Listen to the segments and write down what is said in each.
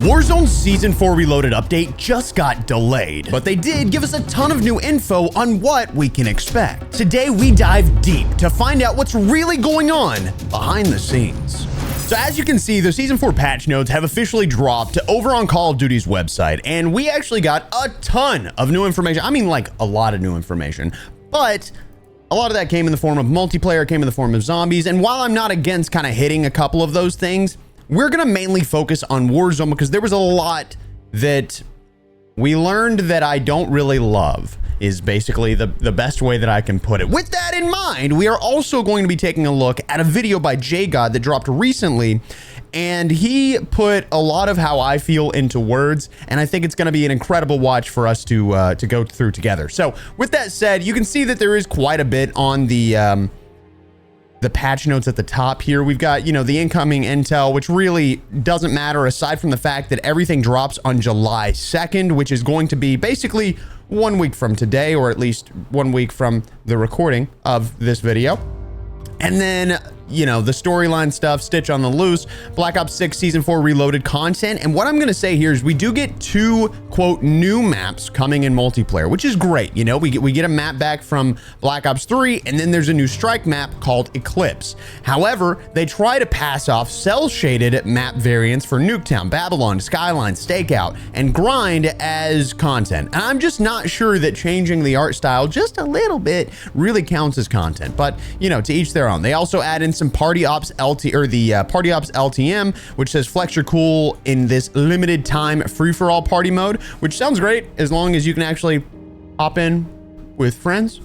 Warzone's Season 4 Reloaded update just got delayed, but they did give us a ton of new info on what we can expect. Today, we dive deep to find out what's really going on behind the scenes. So as you can see, the Season 4 patch notes have officially dropped over on Call of Duty's website, and we actually got a ton of new information. I mean, like a lot of new information, but a lot of that came in the form of multiplayer, came in the form of zombies, and while I'm not against kind of hitting a couple of those things, we're going to mainly focus on Warzone because there was a lot that we learned that I don't really love, is basically the best way that I can put it. With that in mind, we are also going to be taking a look at a video by JGod that dropped recently, and he put a lot of how I feel into words, and I think it's going to be an incredible watch for us to go through together. So with that said, you can see that there is quite a bit on the patch notes at the top here. We've got, you know, the incoming intel, which really doesn't matter aside from the fact that everything drops on July 2nd, which is going to be basically 1 week from today, or at least 1 week from the recording of this video. And then, you know, the storyline stuff, Stitch on the Loose, Black Ops 6 Season 4 Reloaded content. And what I'm going to say here is we do get two, quote, new maps coming in multiplayer, which is great. You know, we get a map back from Black Ops 3, and then there's a new strike map called Eclipse. However, they try to pass off cell-shaded map variants for Nuketown, Babylon, Skyline, Stakeout, and Grind as content. And I'm just not sure that changing the art style just a little bit really counts as content. But, you know, to each their own. They also add in some Party Ops LT, or the Party Ops LTM, which says flex your cool in this limited time free-for-all party mode, which sounds great as long as you can actually hop in with friends.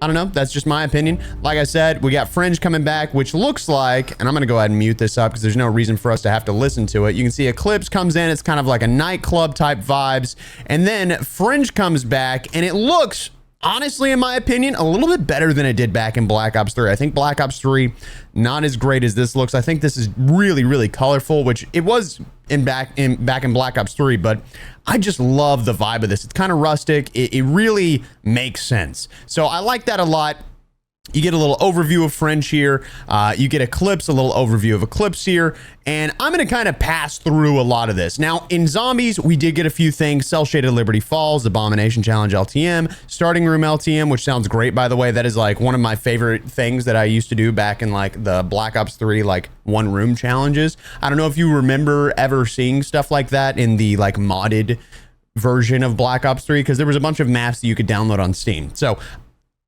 I don't know, that's just my opinion. Like I said, we got Fringe coming back, which looks like, and I'm gonna go ahead and mute this up because there's no reason for us to have to listen to it. You can see Eclipse comes in, it's kind of like a nightclub type vibes, and then Fringe comes back, and it looks, honestly, in my opinion, a little bit better than it did back in Black Ops 3. I think Black Ops 3, not as great as this looks. I think this is really, really colorful, which it was back in Black Ops 3, but I just love the vibe of this. It's kind of rustic. It really makes sense. So I like that a lot. You get a little overview of Fringe here. You get Eclipse, a little overview of Eclipse here. And I'm going to kind of pass through a lot of this. Now, in zombies, we did get a few things. Cell-shaded Liberty Falls, Abomination Challenge LTM, Starting Room LTM, which sounds great, by the way. That is like one of my favorite things that I used to do back in like the Black Ops 3, like one room challenges. I don't know if you remember ever seeing stuff like that in the like modded version of Black Ops 3, because there was a bunch of maps that you could download on Steam. So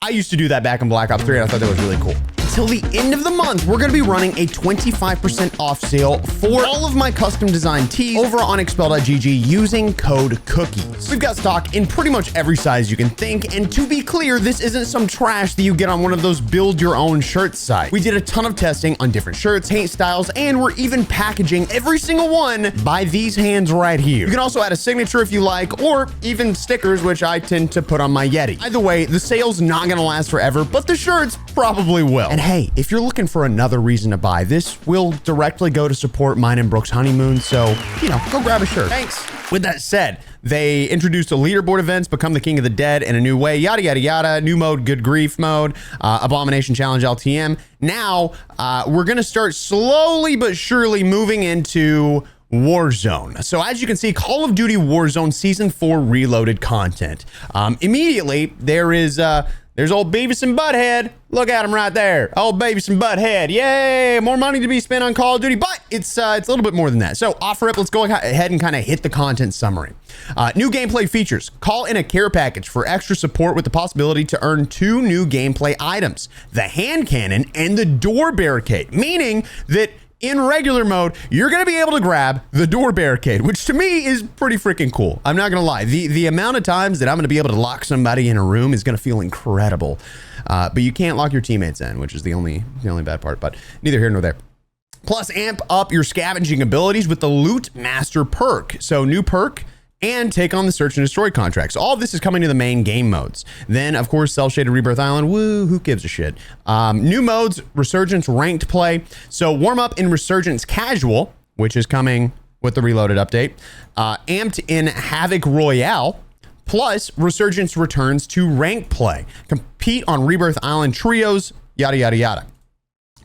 I used to do that back in Black Ops 3, and I thought that was really cool. Till the end of the month, we're going to be running a 25% off sale for all of my custom designed tees over on Expel.gg using code COOKIES. We've got stock in pretty much every size you can think, and to be clear, this isn't some trash that you get on one of those build your own shirt sites. We did a ton of testing on different shirts, paint styles, and we're even packaging every single one by these hands right here. You can also add a signature if you like, or even stickers, which I tend to put on my Yeti. Either way, the sale's not going to last forever, but the shirts probably will. And hey, if you're looking for another reason to buy, this will directly go to support mine and Brooke's honeymoon, so, you know, go grab a shirt. Thanks. With that said, they introduced a leaderboard events, Become the King of the Dead in a new way, yada, yada, yada, new mode, Good Grief mode, Abomination Challenge LTM. Now, we're going to start slowly but surely moving into Warzone. So as you can see, Call of Duty Warzone Season 4 Reloaded content. Immediately, there's old Beavis and Butthead. Look at him right there. Old Beavis and Butthead. Yay! More money to be spent on Call of Duty, but it's a little bit more than that. So off rip, let's go ahead and kind of hit the content summary. New gameplay features. Call in a care package for extra support with the possibility to earn 2 new gameplay items: the hand cannon and the door barricade, meaning that in regular mode, you're going to be able to grab the door barricade, which to me is pretty freaking cool. I'm not going to lie. The amount of times that I'm going to be able to lock somebody in a room is going to feel incredible. But you can't lock your teammates in, which is the only bad part, but neither here nor there. Plus, amp up your scavenging abilities with the Loot Master perk. So new perk, and take on the search and destroy contracts. All of this is coming to the main game modes. Then, of course, cell-shaded Rebirth Island. Woo, who gives a shit? New modes, Resurgence ranked play. So warm up in Resurgence casual, which is coming with the Reloaded update. Amped in Havoc Royale. Plus, Resurgence returns to ranked play. Compete on Rebirth Island trios, yada, yada, yada.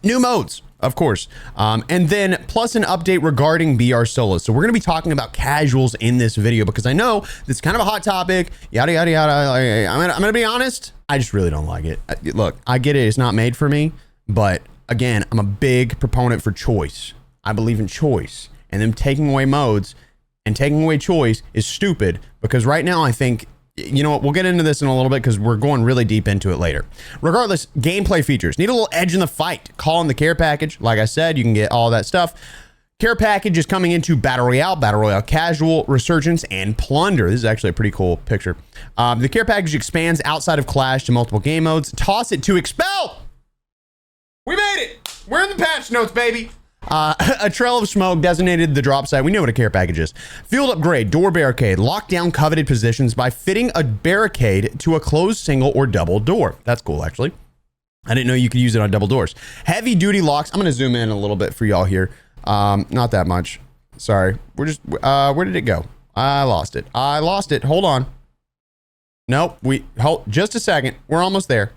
New modes, of course. And then plus an update regarding BR solos. So we're going to be talking about casuals in this video because I know this is kind of a hot topic, yada, yada, yada. I'm going to be honest. I just really don't like it. Look, I get it. It's not made for me. But again, I'm a big proponent for choice. I believe in choice, and them taking away modes and taking away choice is stupid because right now I think, you know what, we'll get into this in a little bit because we're going really deep into it later. Regardless, gameplay features. Need a little edge in the fight. Call in the care package. Like I said, you can get all that stuff. Care package is coming into Battle Royale Casual, Resurgence, and Plunder. This is actually a pretty cool picture. The care package expands outside of Clash to multiple game modes. Toss it to Expel. We made it. We're in the patch notes, baby. A trail of smoke designated the drop site. We know what a care package is. Field upgrade, door barricade, lock down coveted positions by fitting a barricade to a closed single or double door. That's cool, actually. I didn't know you could use it on double doors. Heavy duty locks. I'm going to zoom in a little bit for y'all here. Not that much. Sorry. We're just, where did it go? I lost it. Hold on. Nope. Hold just a second. We're almost there.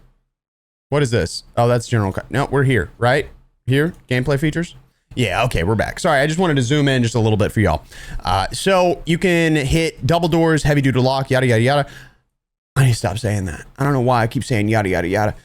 What is this? Oh, that's general. No, we're here, right? Here, gameplay features. Yeah, okay, we're back. Sorry, I just wanted to zoom in just a little bit for y'all. So you can hit double doors, heavy duty lock, yada, yada, yada. I need to stop saying that. I don't know why I keep saying yada, yada, yada.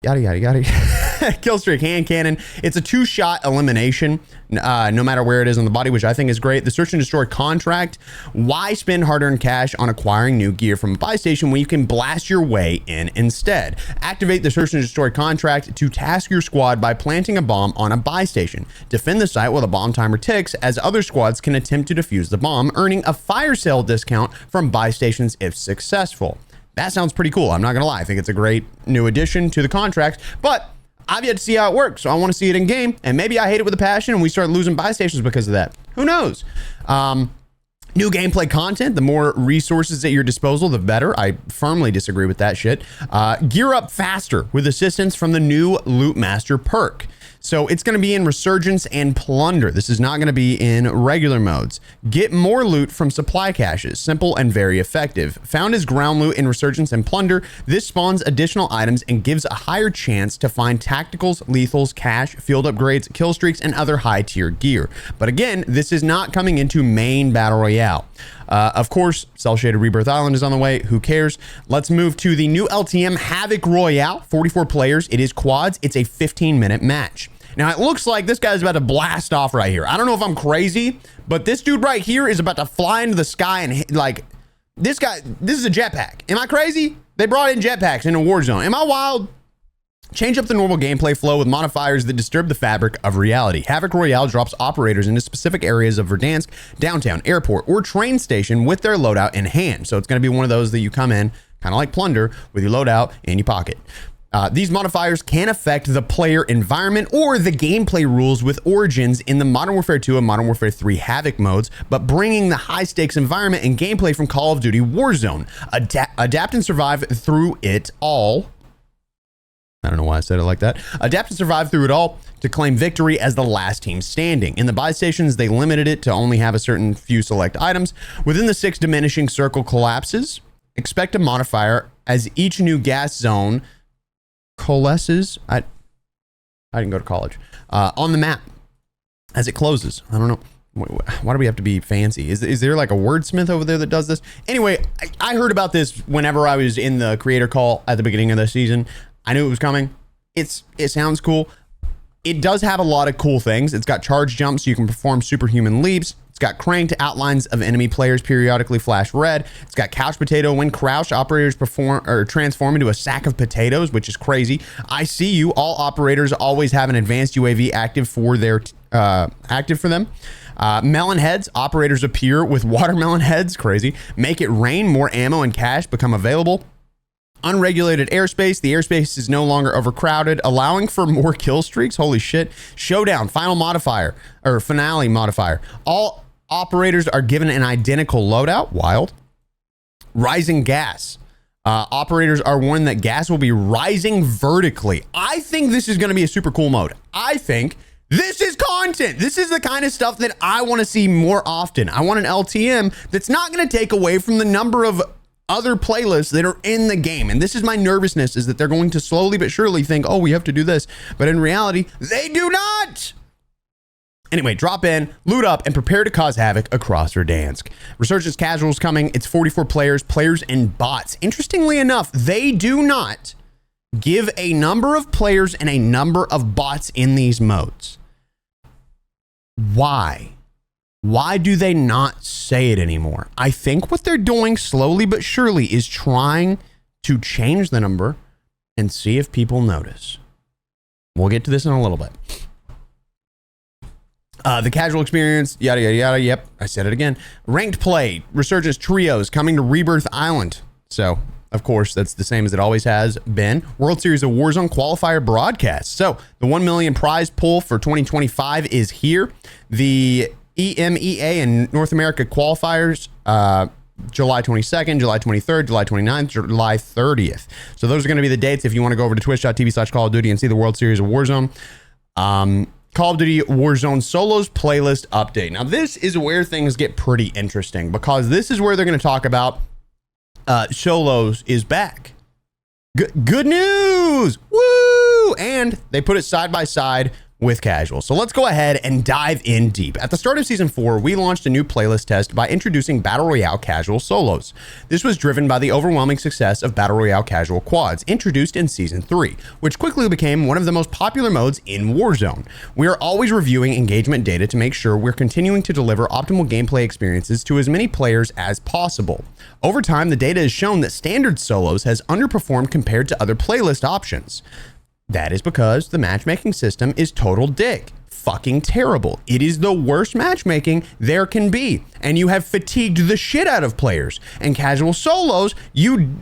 Yada, yada, yada. Kill streak, hand cannon. It's a 2-shot elimination, no matter where it is on the body, which I think is great. The search and destroy contract. Why spend hard-earned cash on acquiring new gear from a buy station when you can blast your way in instead? Activate the search and destroy contract to task your squad by planting a bomb on a buy station. Defend the site while the bomb timer ticks, as other squads can attempt to defuse the bomb, earning a fire sale discount from buy stations if successful. That sounds pretty cool. I'm not gonna lie. I think it's a great new addition to the contract, but I've yet to see how it works. So I want to see it in game, and maybe I hate it with a passion and we start losing buy stations because of that. Who knows? New gameplay content. The more resources at your disposal, the better. I firmly disagree with that shit. Gear up faster with assistance from the new Loot Master perk. So it's going to be in Resurgence and Plunder. This is not going to be in regular modes. Get more loot from supply caches. Simple and very effective. Found as ground loot in Resurgence and Plunder, this spawns additional items and gives a higher chance to find tacticals, lethals, cache, field upgrades, kill streaks, and other high tier gear. But again, this is not coming into main Battle Royale. Of course, Cell Shaded Rebirth Island is on the way. Who cares? Let's move to the new LTM Havoc Royale. 44 players. It is quads. It's a 15-minute match. Now, it looks like this guy's about to blast off right here. I don't know if I'm crazy, but this dude right here is about to fly into the sky and hit, like, this guy, this is a jetpack. Am I crazy? They brought in jetpacks into Warzone. Am I wild? Change up the normal gameplay flow with modifiers that disturb the fabric of reality. Havoc Royale drops operators into specific areas of Verdansk, downtown, airport, or train station with their loadout in hand. So it's going to be one of those that you come in, kind of like Plunder, with your loadout in your pocket. These modifiers can affect the player environment or the gameplay rules with origins in the Modern Warfare 2 and Modern Warfare 3 Havoc modes, but bringing the high-stakes environment and gameplay from Call of Duty Warzone. Adapt and survive through it all. I don't know why I said it like that. Adapt and survive through it all to claim victory as the last team standing. In the buy stations, they limited it to only have a certain few select items. Within the 6 diminishing circle collapses, expect a modifier as each new gas zone coalesces. I didn't go to college. On the map as it closes. I don't know. Why do we have to be fancy? Is there like a wordsmith over there that does this? Anyway, I heard about this whenever I was in the creator call at the beginning of the season. I knew it was coming. It sounds cool. It does have a lot of cool things. It's got charge jumps so you can perform superhuman leaps. It's got cranked outlines of enemy players periodically flash red. It's got couch potato. When crouched, operators transform into a sack of potatoes, which is crazy. I see you. All operators always have an advanced UAV active for them. Melon heads. Operators appear with watermelon heads. Crazy. Make it rain. More ammo and cash become available. Unregulated airspace. The airspace is no longer overcrowded, allowing for more kill streaks. Holy shit. Showdown. Final modifier or finale modifier. All operators are given an identical loadout. Wild. Rising gas. Operators are warned that gas will be rising vertically. I think this is going to be a super cool mode. I think this is content. This is the kind of stuff that I want to see more often. I want an LTM that's not going to take away from the number of other playlists that are in the game. And this is my nervousness, is that they're going to slowly but surely think, oh, we have to do this. But in reality, they do not. Anyway, drop in, loot up, and prepare to cause havoc across Verdansk. Resurgence Casual's coming. It's 44 players and bots. Interestingly enough, they do not give a number of players and a number of bots in these modes. Why? Why do they not say it anymore? I think what they're doing slowly but surely is trying to change the number and see if people notice. We'll get to this in a little bit. The casual experience, yada, yada, yada. Yep, I said it again. Ranked play, Resurgence Trios coming to Rebirth Island. So, of course, that's the same as it always has been. World Series of Warzone qualifier broadcast. So, the 1 million prize pool for 2025 is here. The EMEA and North America qualifiers, July 22nd, July 23rd, July 29th, July 30th. So, those are going to be the dates if you want to go over to twitch.tv/Call of Duty and see the World Series of Warzone. Call of Duty Warzone Solos playlist update. Now, this is where things get pretty interesting because this is where they're going to talk about Solos is back. Good news! Woo! And they put it side by side with casual. So let's go ahead and dive in deep. At the start of season 4, we launched a new playlist test by introducing Battle Royale casual solos. This was driven by the overwhelming success of Battle Royale casual quads introduced in season 3, which quickly became one of the most popular modes in Warzone. We are always reviewing engagement data to make sure we're continuing to deliver optimal gameplay experiences to as many players as possible. Over time, the data has shown that standard solos has underperformed compared to other playlist options. That is because the matchmaking system is total dick. Fucking terrible. It is the worst matchmaking there can be. And you have fatigued the shit out of players. And casual solos, you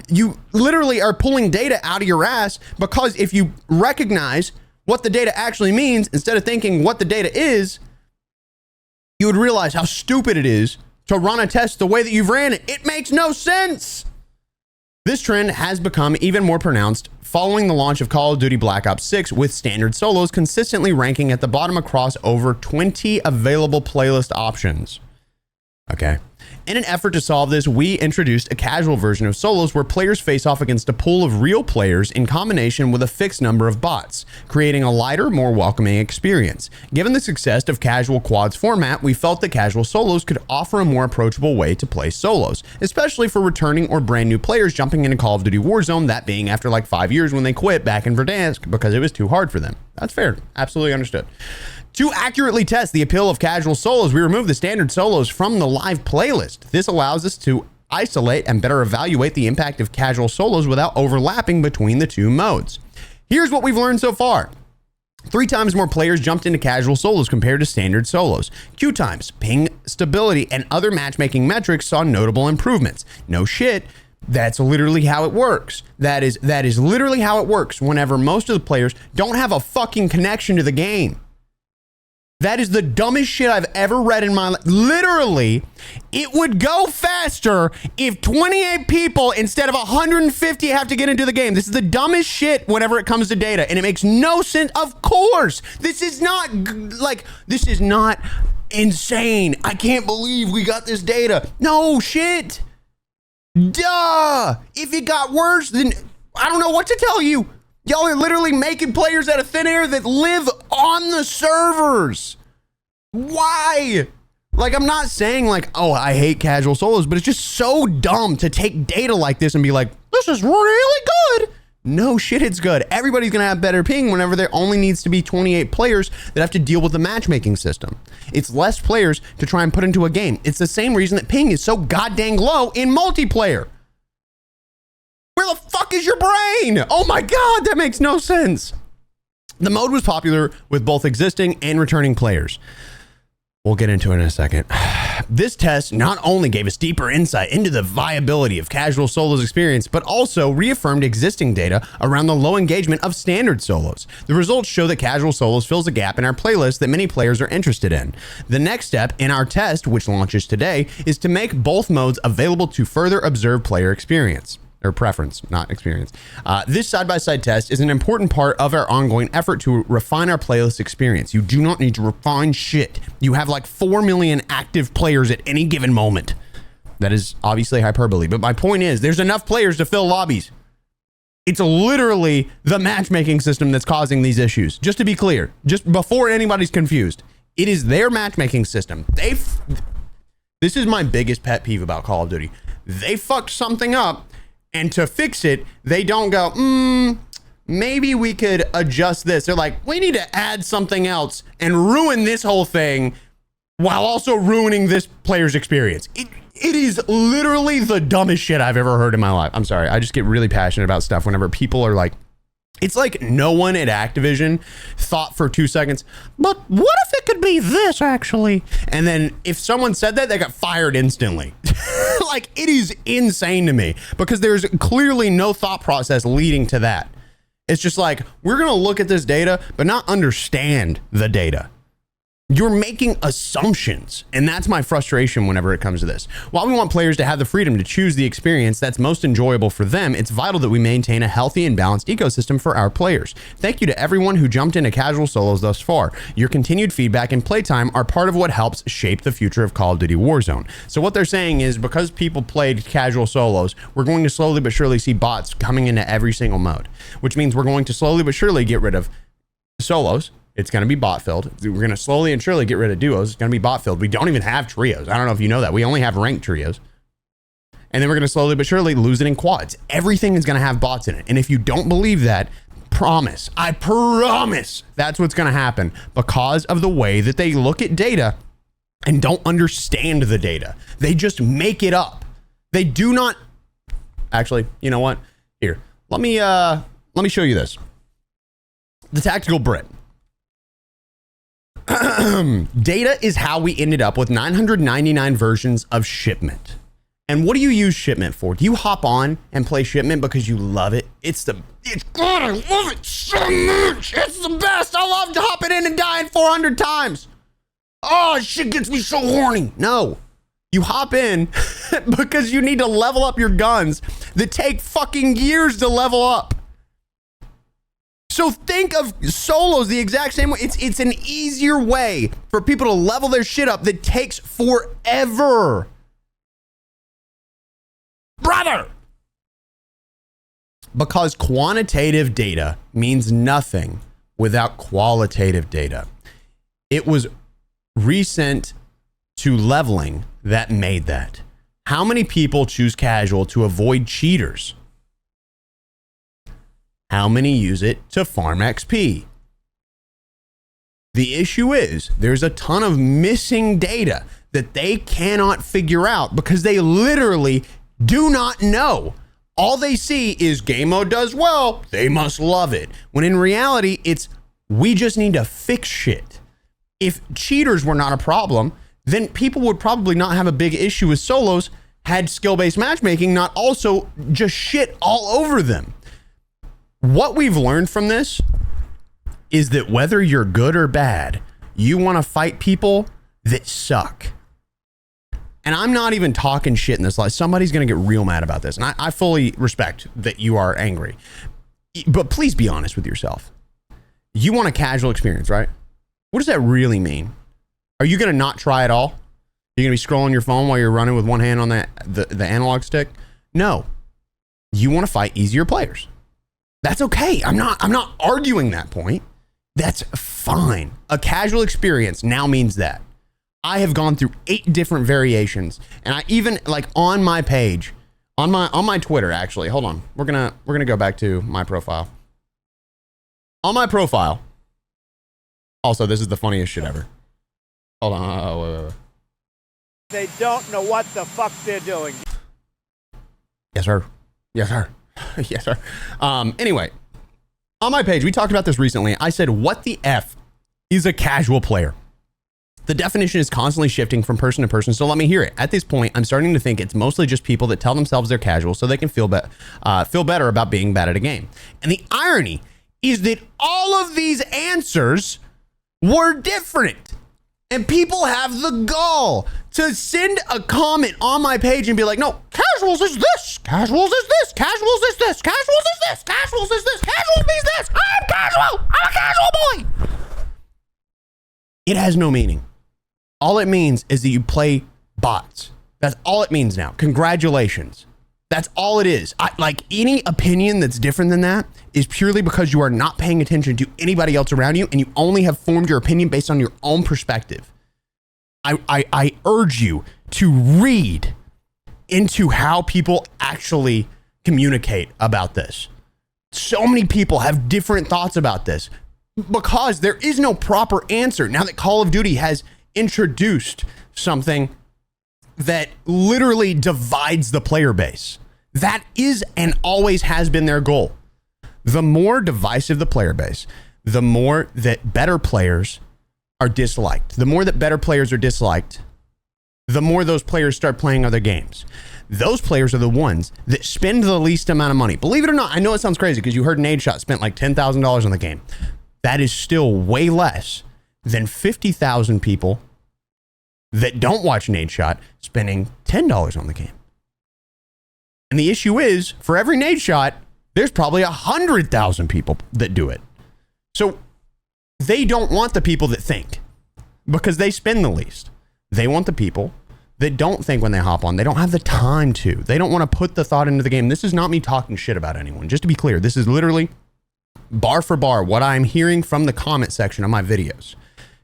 literally are pulling data out of your ass because if you recognize what the data actually means, instead of thinking what the data is, you would realize how stupid it is to run a test the way that you've ran it. It makes no sense. This trend has become even more pronounced following the launch of Call of Duty Black Ops 6, with standard solos consistently ranking at the bottom across over 20 available playlist options. Okay. In an effort to solve this, we introduced a casual version of solos where players face off against a pool of real players in combination with a fixed number of bots, creating a lighter, more welcoming experience. Given the success of casual quads format, we felt that casual solos could offer a more approachable way to play solos, especially for returning or brand new players jumping into Call of Duty Warzone, that being after like 5 years when they quit back in Verdansk because it was too hard for them. That's fair. Absolutely understood. To accurately test the appeal of casual solos, we remove the standard solos from the live playlist. This allows us to isolate and better evaluate the impact of casual solos without overlapping between the two modes. Here's what we've learned so far. 3 times more players jumped into casual solos compared to standard solos. Queue times, ping stability, and other matchmaking metrics saw notable improvements. No shit. That's literally how it works. That is literally how it works whenever most of the players don't have a fucking connection to the game. That is the dumbest shit I've ever read in my life. Literally, it would go faster if 28 people instead of 150 have to get into the game. This is the dumbest shit whenever it comes to data, and it makes no sense. Of course, this is not insane. I can't believe we got this data. No shit. Duh. If it got worse, then I don't know what to tell you. Y'all are literally making players out of thin air that live on the servers. Why? Like, I'm not saying like, oh, I hate casual solos, but it's just so dumb to take data like this and be like, this is really good. No shit, it's good. Everybody's gonna have better ping whenever there only needs to be 28 players that have to deal with the matchmaking system. It's less players to try and put into a game. It's the same reason that ping is so goddamn low in multiplayer. Where the fuck is your brain? Oh my God, that makes no sense. The mode was popular with both existing and returning players. We'll get into it in a second. This test not only gave us deeper insight into the viability of casual solos experience, but also reaffirmed existing data around the low engagement of standard solos. The results show that casual solos fills a gap in our playlist that many players are interested in. The next step in our test, which launches today, is to make both modes available to further observe player experience. Or preference, not experience. This side-by-side test is an important part of our ongoing effort to refine our playlist experience. You do not need to refine shit. You have like 4 million active players at any given moment. That is obviously hyperbole. But my point is, there's enough players to fill lobbies. It's literally the matchmaking system that's causing these issues. Just to be clear, just before anybody's confused, it is their matchmaking system. This is my biggest pet peeve about Call of Duty. They fucked something up, and to fix it, they don't go, maybe we could adjust this. They're like, we need to add something else and ruin this whole thing while also ruining this player's experience. It is literally the dumbest shit I've ever heard in my life. I'm sorry. I just get really passionate about stuff whenever people are like, it's like no one at Activision thought for 2 seconds, but what if it could be this actually? And then if someone said that, they got fired instantly. Like, it is insane to me because there's clearly no thought process leading to that. It's just like, we're going to look at this data, but not understand the data. You're making assumptions, and that's my frustration whenever it comes to this. While we want players to have the freedom to choose the experience that's most enjoyable for them, it's vital that we maintain a healthy and balanced ecosystem for our players. Thank you to everyone who jumped into casual solos thus far. Your continued feedback and playtime are part of what helps shape the future of Call of Duty Warzone. So what they're saying is, because people played casual solos, we're going to slowly but surely see bots coming into every single mode, which means we're going to slowly but surely get rid of solos. It's going to be bot filled. We're going to slowly and surely get rid of duos. It's going to be bot filled. We don't even have trios. I don't know if you know that. We only have ranked trios. And then we're going to slowly but surely lose it in quads. Everything is going to have bots in it. And if you don't believe that, I promise that's what's going to happen because of the way that they look at data and don't understand the data. They just make it up. They do not. Actually, you know what? Here, let me show you this. The Tactical Brit. Data is how we ended up with 999 versions of Shipment. And what do you use Shipment for? Do you hop on and play Shipment because you love it? It's good. I love it so much. It's the best. I love hopping in and dying 400 times. Oh, shit gets me so horny. No, you hop in because you need to level up your guns that take fucking years to level up. So think of solos the exact same way. It's an easier way for people to level their shit up that takes forever. Brother! Because quantitative data means nothing without qualitative data. It was recent to leveling that made that. How many people choose casual to avoid cheaters? How many use it to farm XP? The issue is there's a ton of missing data that they cannot figure out because they literally do not know. All they see is game mode does well, they must love it. When in reality, it's we just need to fix shit. If cheaters were not a problem, then people would probably not have a big issue with solos had skill-based matchmaking not also just shit all over them. What we've learned from this is that whether you're good or bad, you want to fight people that suck. And I'm not even talking shit in this life. Somebody's going to get real mad about this. And I fully respect that you are angry. But please be honest with yourself. You want a casual experience, right? What does that really mean? Are you going to not try at all? You're going to be scrolling your phone while you're running with one hand on the analog stick? No. You want to fight easier players. That's okay. I'm not arguing that point. That's fine. A casual experience now means that. I have gone through 8 different variations, and I even like on my page, on my Twitter actually. Hold on. We're going to go back to my profile. On my profile. Also, this is the funniest shit ever. Hold on. Wait. They don't know what the fuck they're doing. Yes, sir. Yes, sir. Yes, sir. Anyway, on my page, we talked about this recently. I said, what the F is a casual player? The definition is constantly shifting from person to person, so let me hear it. At this point, I'm starting to think it's mostly just people that tell themselves they're casual so they can feel better about being bad at a game. And the irony is that all of these answers were different. And people have the gall to send a comment on my page and be like, no, casuals is this, casuals is this, casuals is this, casuals is this, casuals is this, casual means this. I'm casual. I'm a casual boy. It has no meaning. All it means is that you play bots. That's all it means now. Congratulations. That's all it is. Like any opinion that's different than that is purely because you are not paying attention to anybody else around you and you only have formed your opinion based on your own perspective. I urge you to read into how people actually communicate about this. So many people have different thoughts about this because there is no proper answer now that Call of Duty has introduced something that literally divides the player base. That is and always has been their goal. The more divisive the player base, the more that better players are disliked. The more that better players are disliked, the more those players start playing other games. Those players are the ones that spend the least amount of money. Believe it or not, I know it sounds crazy because you heard Nadeshot spent like $10,000 on the game. That is still way less than 50,000 people that don't watch Nadeshot spending $10 on the game. And the issue is, for every Nadeshot, there's probably 100,000 people that do it. So they don't want the people that think because they spend the least. They want the people that don't think when they hop on. They don't have the time to. They don't want to put the thought into the game. This is not me talking shit about anyone. Just to be clear, this is literally bar for bar what I'm hearing from the comment section of my videos.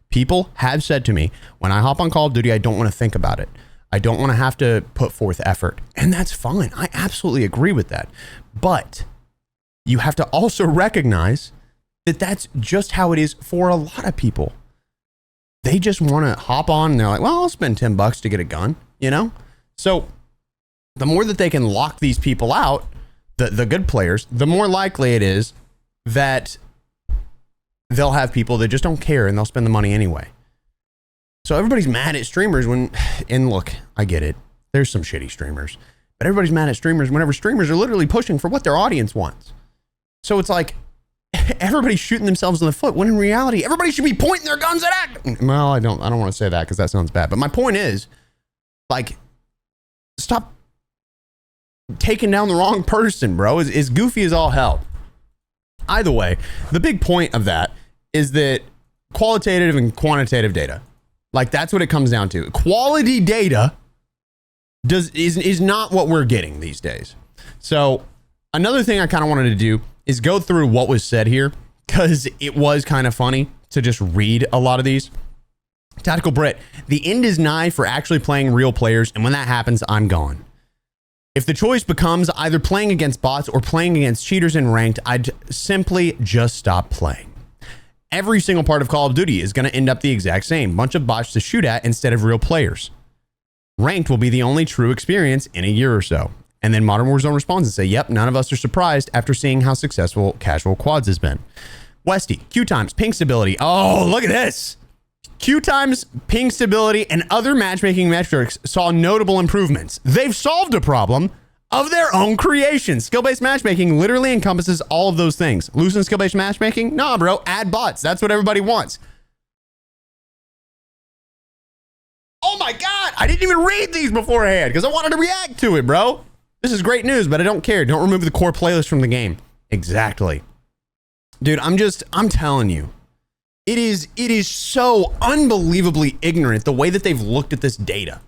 People have said to me, when I hop on Call of Duty, I don't want to think about it. I don't want to have to put forth effort. And that's fine. I absolutely agree with that. But you have to also recognize that that's just how it is for a lot of people. They just want to hop on and they're like, well, I'll spend $10 to get a gun, you know? So the more that they can lock these people out, the good players, the more likely it is that they'll have people that just don't care and they'll spend the money anyway. So everybody's mad at streamers when, and look, I get it. There's some shitty streamers, but everybody's mad at streamers whenever streamers are literally pushing for what their audience wants. So it's like everybody's shooting themselves in the foot when in reality, everybody should be pointing their guns at that. Well, I don't want to say that because that sounds bad. But my point is, like, stop taking down the wrong person, bro. As goofy as all hell. Either way, the big point of that is that qualitative and quantitative data, like that's what it comes down to. Quality data is not what we're getting these days. So another thing I kind of wanted to do is go through what was said here because it was kind of funny to just read a lot of these. Tactical Brit, the end is nigh for actually playing real players, and when that happens, I'm gone. If the choice becomes either playing against bots or playing against cheaters in ranked, I'd simply just stop playing. Every single part of Call of Duty is going to end up the exact same. Bunch of bots to shoot at instead of real players. Ranked will be the only true experience in a year or so. And then Modern Warzone responds and say, yep, none of us are surprised after seeing how successful casual quads has been. Westy, Q times, ping stability. Oh, look at this. Q times, ping stability, and other matchmaking metrics saw notable improvements. They've solved a problem of their own creation. Skill-based matchmaking literally encompasses all of those things. Loosen skill-based matchmaking? Nah, bro, add bots. That's what everybody wants. Oh my God, I didn't even read these beforehand because I wanted to react to it, bro. This is great news, but I don't care. Don't remove the core playlist from the game. Exactly. Dude, I'm telling you. It is so unbelievably ignorant the way that they've looked at this data.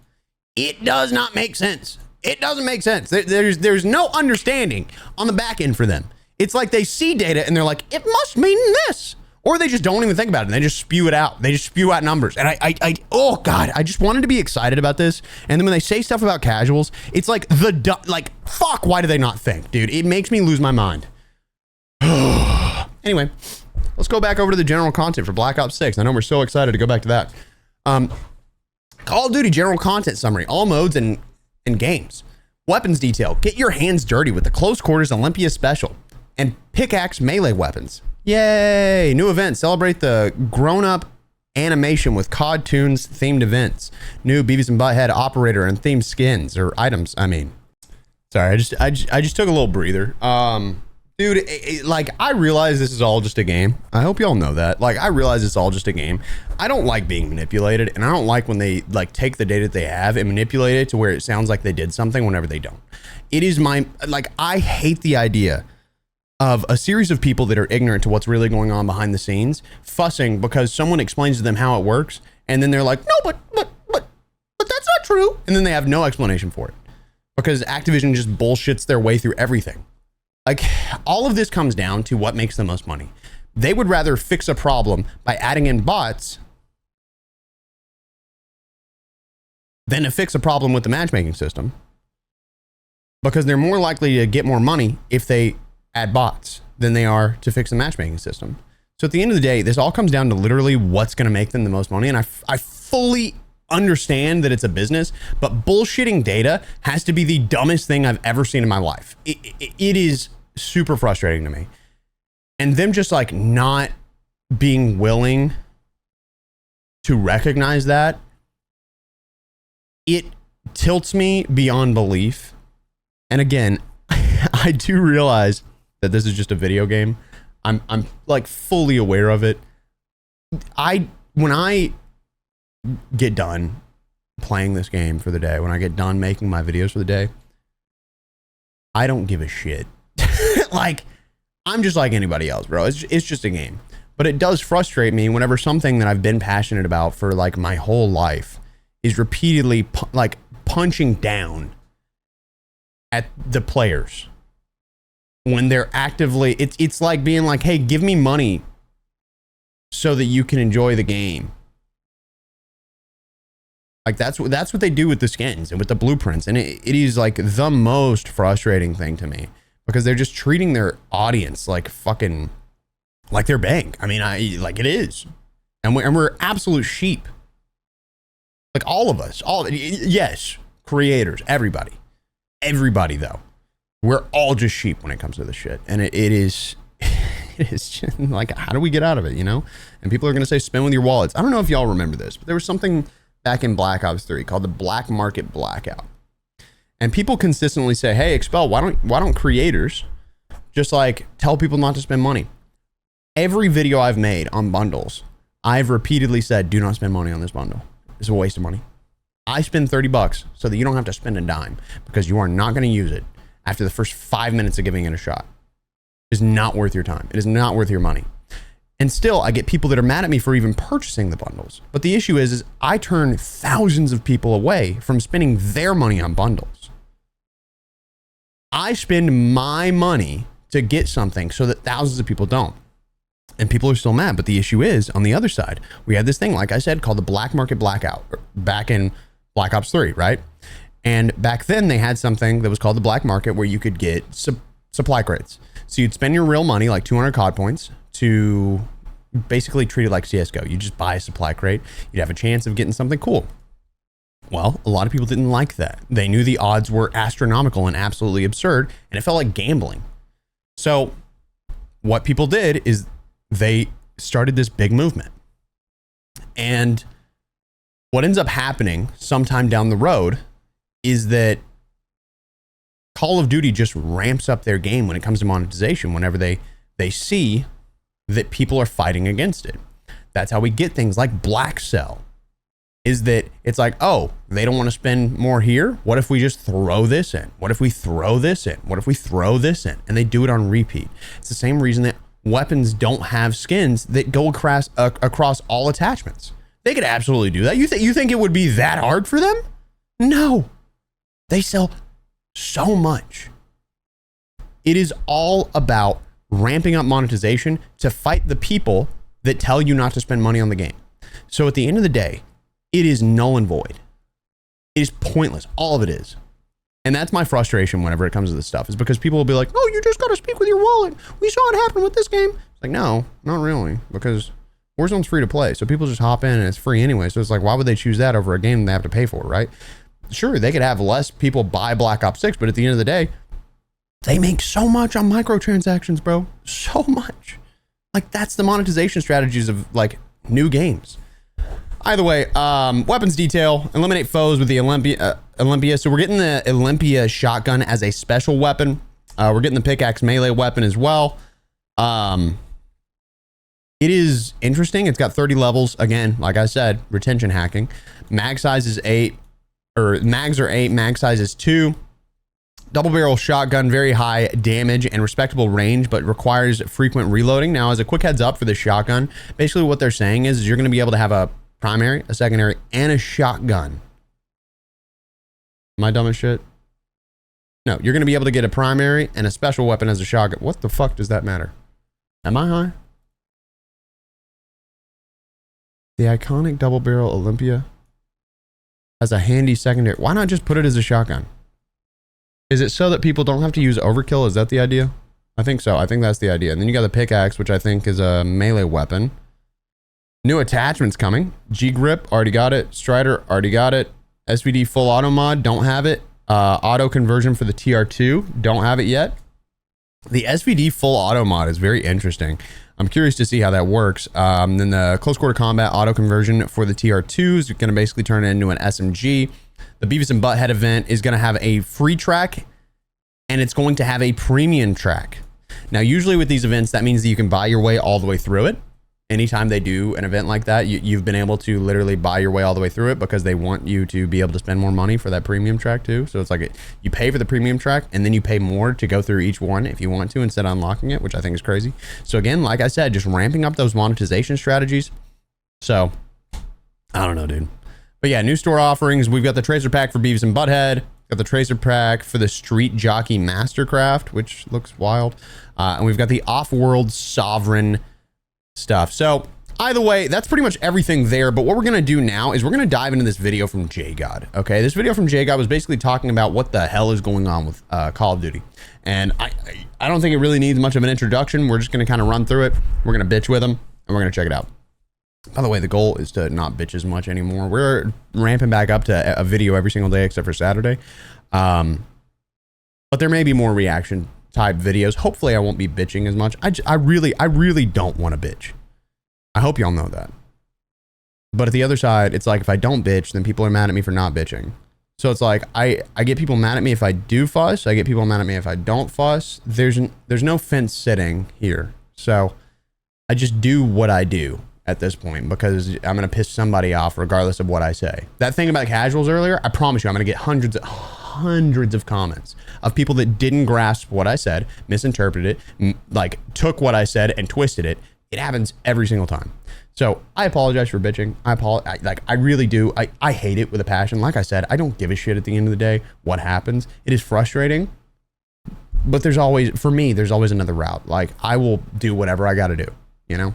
It does not make sense. It doesn't make sense. There's no understanding on the back end for them. It's like they see data and they're like, it must mean this. Or they just don't even think about it and they just spew it out. They just spew out numbers. And oh God, I just wanted to be excited about this. And then when they say stuff about casuals, it's like fuck, why do they not think, dude? It makes me lose my mind. Anyway, let's go back over to the general content for Black Ops 6. I know we're so excited to go back to that. Call of Duty general content summary, all modes and games. Weapons detail, get your hands dirty with the close quarters Olympia special and pickaxe melee weapons. Yay! New event, celebrate the grown-up animation with COD Tunes themed events. New Beavis and Butthead operator and themed skins or items. I mean, sorry, I just took a little breather. Dude, like, I realize this is all just a game. I hope y'all know that. Like, I realize it's all just a game. I don't like being manipulated, and I don't like when they, like, take the data they have and manipulate it to where it sounds like they did something whenever they don't. It is I hate the idea of a series of people that are ignorant to what's really going on behind the scenes, fussing because someone explains to them how it works, and then they're like, no, but that's not true. And then they have no explanation for it because Activision just bullshits their way through everything. Like, all of this comes down to what makes the most money. They would rather fix a problem by adding in bots than to fix a problem with the matchmaking system, because they're more likely to get more money if they add bots than they are to fix the matchmaking system. So at the end of the day, this all comes down to literally what's going to make them the most money. And I fully understand that it's a business, but bullshitting data has to be the dumbest thing I've ever seen in my life. It is super frustrating to me. And them just like not being willing to recognize that, it tilts me beyond belief. And again, I do realize that this is just a video game. I'm like fully aware of it. When I get done playing this game for the day, when I get done making my videos for the day, I don't give a shit. Like, I'm just like anybody else, bro. It's just a game. But it does frustrate me whenever something that I've been passionate about for like my whole life is repeatedly like punching down at the players when they're actively, it's like being like, hey, give me money so that you can enjoy the game. Like that's what they do with the skins and with the blueprints. And it is like the most frustrating thing to me, because they're just treating their audience like fucking, like their bank. I mean, like it is. And we're absolute sheep. Like all of us, yes, creators, everybody though. We're all just sheep when it comes to this shit. And it is just like, how do we get out of it, you know? And people are going to say, spend with your wallets. I don't know if y'all remember this, but there was something back in Black Ops 3 called the Black Market Blackout. And people consistently say, hey, Expel, why don't creators just like tell people not to spend money? Every video I've made on bundles, I've repeatedly said, do not spend money on this bundle. It's a waste of money. I spend $30 so that you don't have to spend a dime, because you are not going to use it after the first 5 minutes of giving it a shot. It is not worth your time. It is not worth your money. And still, I get people that are mad at me for even purchasing the bundles. But the issue is I turn thousands of people away from spending their money on bundles. I spend my money to get something so that thousands of people don't. And people are still mad. But the issue is, on the other side, we had this thing, like I said, called the Black Market Blackout back in Black Ops 3, right? And back then they had something that was called the Black Market, where you could get supply crates. So you'd spend your real money, like 200 COD points, to basically treat it like CSGO. You just buy a supply crate. You'd have a chance of getting something cool. Well, a lot of people didn't like that. They knew the odds were astronomical and absolutely absurd, and it felt like gambling. So what people did is they started this big movement. And what ends up happening sometime down the road is that Call of Duty just ramps up their game when it comes to monetization whenever they see that people are fighting against it. That's how we get things like Black Cell, is that it's like, oh, they don't want to spend more here. What if we just throw this in? What if we throw this in? What if we throw this in? And they do it on repeat. It's the same reason that weapons don't have skins that go across all attachments. They could absolutely do that. You think it would be that hard for them? No. They sell so much. It is all about ramping up monetization to fight the people that tell you not to spend money on the game. So at the end of the day, it is null and void. It is pointless. All of it is. And that's my frustration whenever it comes to this stuff, is because people will be like, oh, you just got to speak with your wallet. We saw it happen with this game. It's like, no, not really, because Warzone's free to play. So people just hop in and it's free anyway. So it's like, why would they choose that over a game they have to pay for, right? Sure, they could have less people buy Black Ops 6, but at the end of the day, they make so much on microtransactions, bro. So much. Like, that's the monetization strategies of like new games. Either way, weapons detail, eliminate foes with the Olympia. So we're getting the Olympia shotgun as a special weapon. We're getting the pickaxe melee weapon as well. It is interesting. It's got 30 levels. Again, like I said, retention hacking. Mag size is 8, or mags are 8. Mag size is 2. Double barrel shotgun, very high damage and respectable range, but requires frequent reloading. Now, as a quick heads up for the shotgun, basically what they're saying is you're going to be able to have a primary, a secondary, and a shotgun Am I dumb as shit? No, you're going to be able to get a primary and a special weapon as a shotgun. What the fuck does that matter? Am I high? The iconic double barrel Olympia has a handy secondary. Why not just put it as a shotgun? Is it so that people don't have to use overkill? Is that the idea? I think so. I think that's the idea. And then you got the pickaxe, which I think is a melee weapon. New attachments coming. G-grip, already got it. Strider, already got it. SVD full auto mod, don't have it. Auto conversion for the TR2, don't have it yet. The SVD full auto mod is very interesting. I'm curious to see how that works. Then the close quarter combat auto conversion for the TR2 is going to basically turn it into an SMG. The Beavis and Butthead event is going to have a free track, and it's going to have a premium track. Now, usually with these events, that means that you can buy your way all the way through it. Anytime they do an event like that, you've been able to literally buy your way all the way through it because they want you to be able to spend more money for that premium track too. So it's like you pay for the premium track and then you pay more to go through each one if you want to instead of unlocking it, which I think is crazy. So again, like I said, just ramping up those monetization strategies. So I don't know, dude. But yeah, new store offerings. We've got the Tracer Pack for Beavis and Butthead. Got the Tracer Pack for the Street Jockey Mastercraft, which looks wild. And we've got the Off-World Sovereign stuff. So either way, that's pretty much everything there. But what we're going to do now is we're going to dive into this video from JGod. Okay, this video from JGod was basically talking about what the hell is going on with Call of Duty. And I don't think it really needs much of an introduction. We're just going to kind of run through it. We're going to bitch with them and we're going to check it out. By the way, the goal is to not bitch as much anymore. We're ramping back up to a video every single day except for Saturday. But there may be more reaction type videos. Hopefully I won't be bitching as much. I really don't want to bitch. I hope y'all know that. But at the other side, it's like if I don't bitch, then people are mad at me for not bitching. So it's like I get people mad at me if I do fuss. I get people mad at me if I don't fuss. There's no fence sitting here. So I just do what I do at this point because I'm going to piss somebody off regardless of what I say. That thing about casuals earlier, I promise you I'm going to get hundreds of comments of people that didn't grasp what I said, misinterpreted it, like took what I said and twisted it. It happens every single time. So I apologize for bitching. I really do. I hate it with a passion. Like I said, I don't give a shit at the end of the day what happens. It is frustrating, but there's always another route. Like I will do whatever I got to do, you know?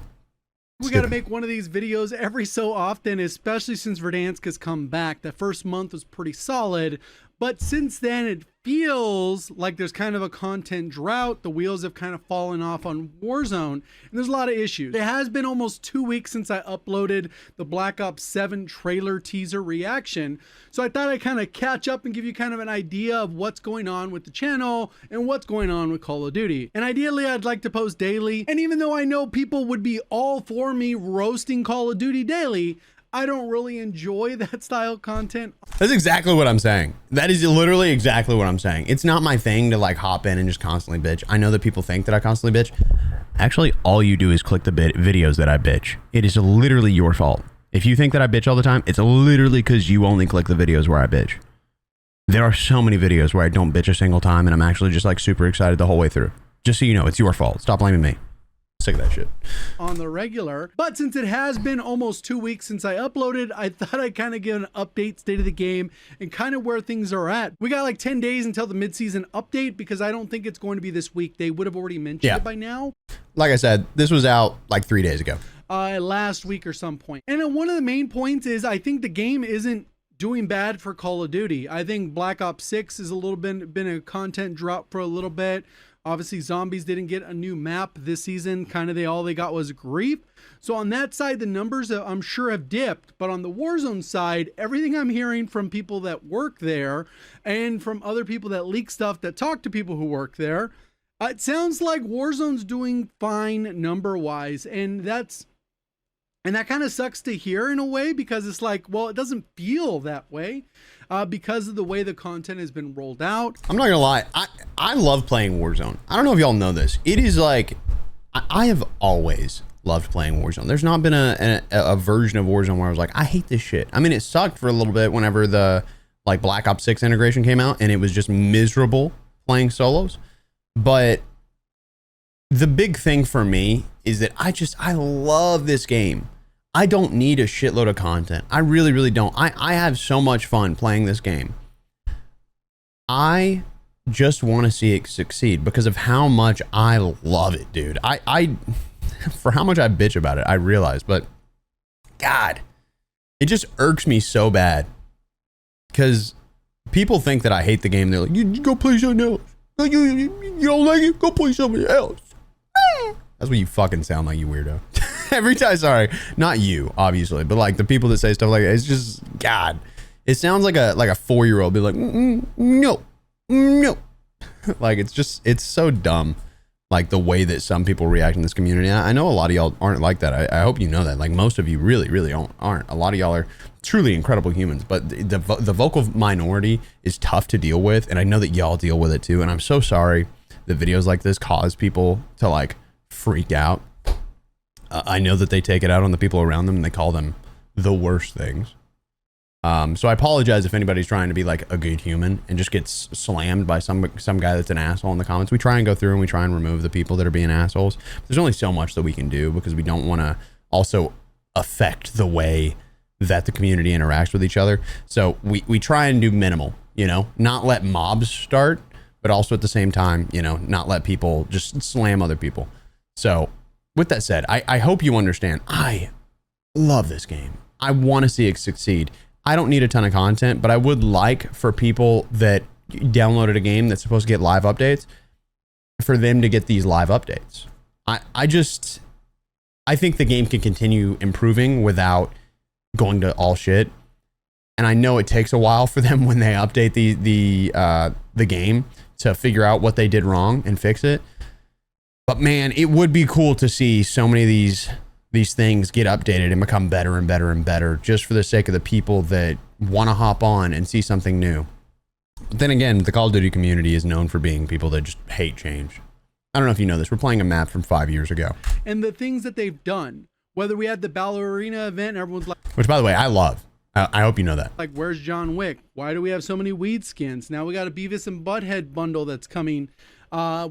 We got to make one of these videos every so often, especially since Verdansk has come back. The first month was pretty solid, but since then it feels like there's kind of a content drought. The wheels have kind of fallen off on Warzone, and there's a lot of issues. It has been almost 2 weeks since I uploaded the Black Ops 7 trailer teaser reaction, so I thought I'd kind of catch up and give you kind of an idea of what's going on with the channel and what's going on with Call of Duty. And ideally, I'd like to post daily, and even though I know people would be all for me roasting Call of Duty daily, I don't really enjoy that style of content. That's exactly what I'm saying. That is literally exactly what I'm saying. It's not my thing to like hop in and just constantly bitch. I know that people think that I constantly bitch. Actually, all you do is click the videos that I bitch. It is literally your fault. If you think that I bitch all the time, it's literally because you only click the videos where I bitch. There are so many videos where I don't bitch a single time and I'm actually just like super excited the whole way through. Just so you know, it's your fault. Stop blaming me. Sick of that shit on the regular. But since it has been almost 2 weeks since I uploaded, I thought I'd kind of give an update, state of the game, and kind of where things are at. We got like 10 days until the mid-season update because I don't think it's going to be this week. They would have already mentioned it by now. Like I said, this was out like 3 days ago. Last week or some point. And one of the main points is I think the game isn't doing bad for Call of Duty. I think Black Ops 6 is a little been a content drop for a little bit. Obviously, zombies didn't get a new map this season. Kind of all they got was grief. So on that side, the numbers I'm sure have dipped. But on the Warzone side, everything I'm hearing from people that work there and from other people that leak stuff that talk to people who work there, it sounds like Warzone's doing fine number-wise. And that kind of sucks to hear in a way because it's like, well, it doesn't feel that way. Because of the way the content has been rolled out. I'm not gonna lie, I love playing Warzone. I don't know if y'all know this. It is like, I have always loved playing Warzone. There's not been a version of Warzone where I was like, I hate this shit. I mean, it sucked for a little bit whenever the like Black Ops 6 integration came out and it was just miserable playing solos. But the big thing for me is that I love this game. I don't need a shitload of content. I really don't. I have so much fun playing this game. I just want to see it succeed because of how much I love it, dude. I for how much I bitch about it, I realize, but God, it just irks me so bad because people think that I hate the game. They're like, you go play something else. You don't like it? Go play something else. That's what you fucking sound like, you weirdo. Every time, sorry, not you, obviously, but like the people that say stuff like that, it's just, God, it sounds like a 4-year-old be like, no. Like, it's so dumb. Like the way that some people react in this community. I know a lot of y'all aren't like that. I hope you know that. Like most of you really aren't. A lot of y'all are truly incredible humans, but the vocal minority is tough to deal with. And I know that y'all deal with it too. And I'm so sorry that videos like this cause people to like freak out. I know that they take it out on the people around them and they call them the worst things. So I apologize if anybody's trying to be like a good human and just gets slammed by some guy that's an asshole in the comments. We try and go through and we try and remove the people that are being assholes. There's only so much that we can do because we don't want to also affect the way that the community interacts with each other. So we try and do minimal, you know, not let mobs start, but also at the same time, you know, not let people just slam other people. So with that said, I hope you understand. I love this game. I want to see it succeed. I don't need a ton of content, but I would like for people that downloaded a game that's supposed to get live updates, for them to get these live updates. I think the game can continue improving without going to all shit. And I know it takes a while for them when they update the game to figure out what they did wrong and fix it. But man, it would be cool to see so many of these things get updated and become better and better and better, just for the sake of the people that want to hop on and see something new. But then again, the Call of Duty community is known for being people that just hate change. I don't know if you know this. We're playing a map from 5 years ago. And the things that they've done, whether we had the Battle Arena event, everyone's like, which by the way, I love. I hope you know that. Like, where's John Wick? Why do we have so many weed skins? Now we got a Beavis and Butthead bundle that's coming,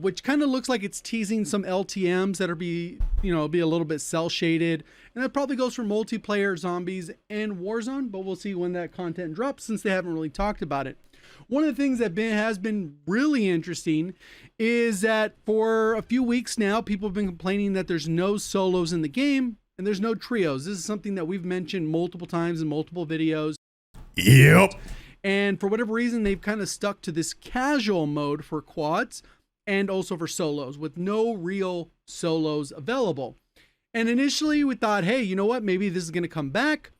which kind of looks like it's teasing some LTMs that'll be a little bit cell shaded. And that probably goes for multiplayer, zombies, and Warzone, but we'll see when that content drops since they haven't really talked about it. One of the things that has been really interesting is that for a few weeks now, people have been complaining that there's no solos in the game and there's no trios. This is something that we've mentioned multiple times in multiple videos. Yep. And for whatever reason, they've kind of stuck to this casual mode for quads and also for solos with no real solos available. And initially we thought, hey, you know what? Maybe this is going to come back.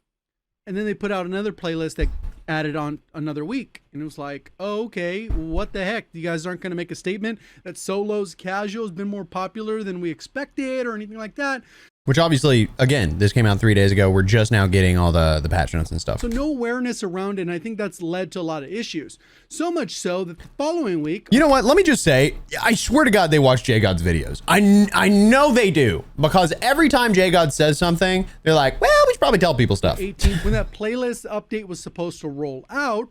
And then they put out another playlist that added on another week. And it was like, oh, okay, what the heck? You guys aren't going to make a statement that solos casual has been more popular than we expected or anything like that. Which obviously, again, this came out 3 days ago. We're just now getting all the patch notes and stuff. So no awareness around it, and I think that's led to a lot of issues. So much so that the following week... You know what? Let me just say, I swear to God, they watch JGod's videos. I know they do, because every time JGod says something, they're like, well, we should probably tell people stuff. 18th, when that playlist update was supposed to roll out,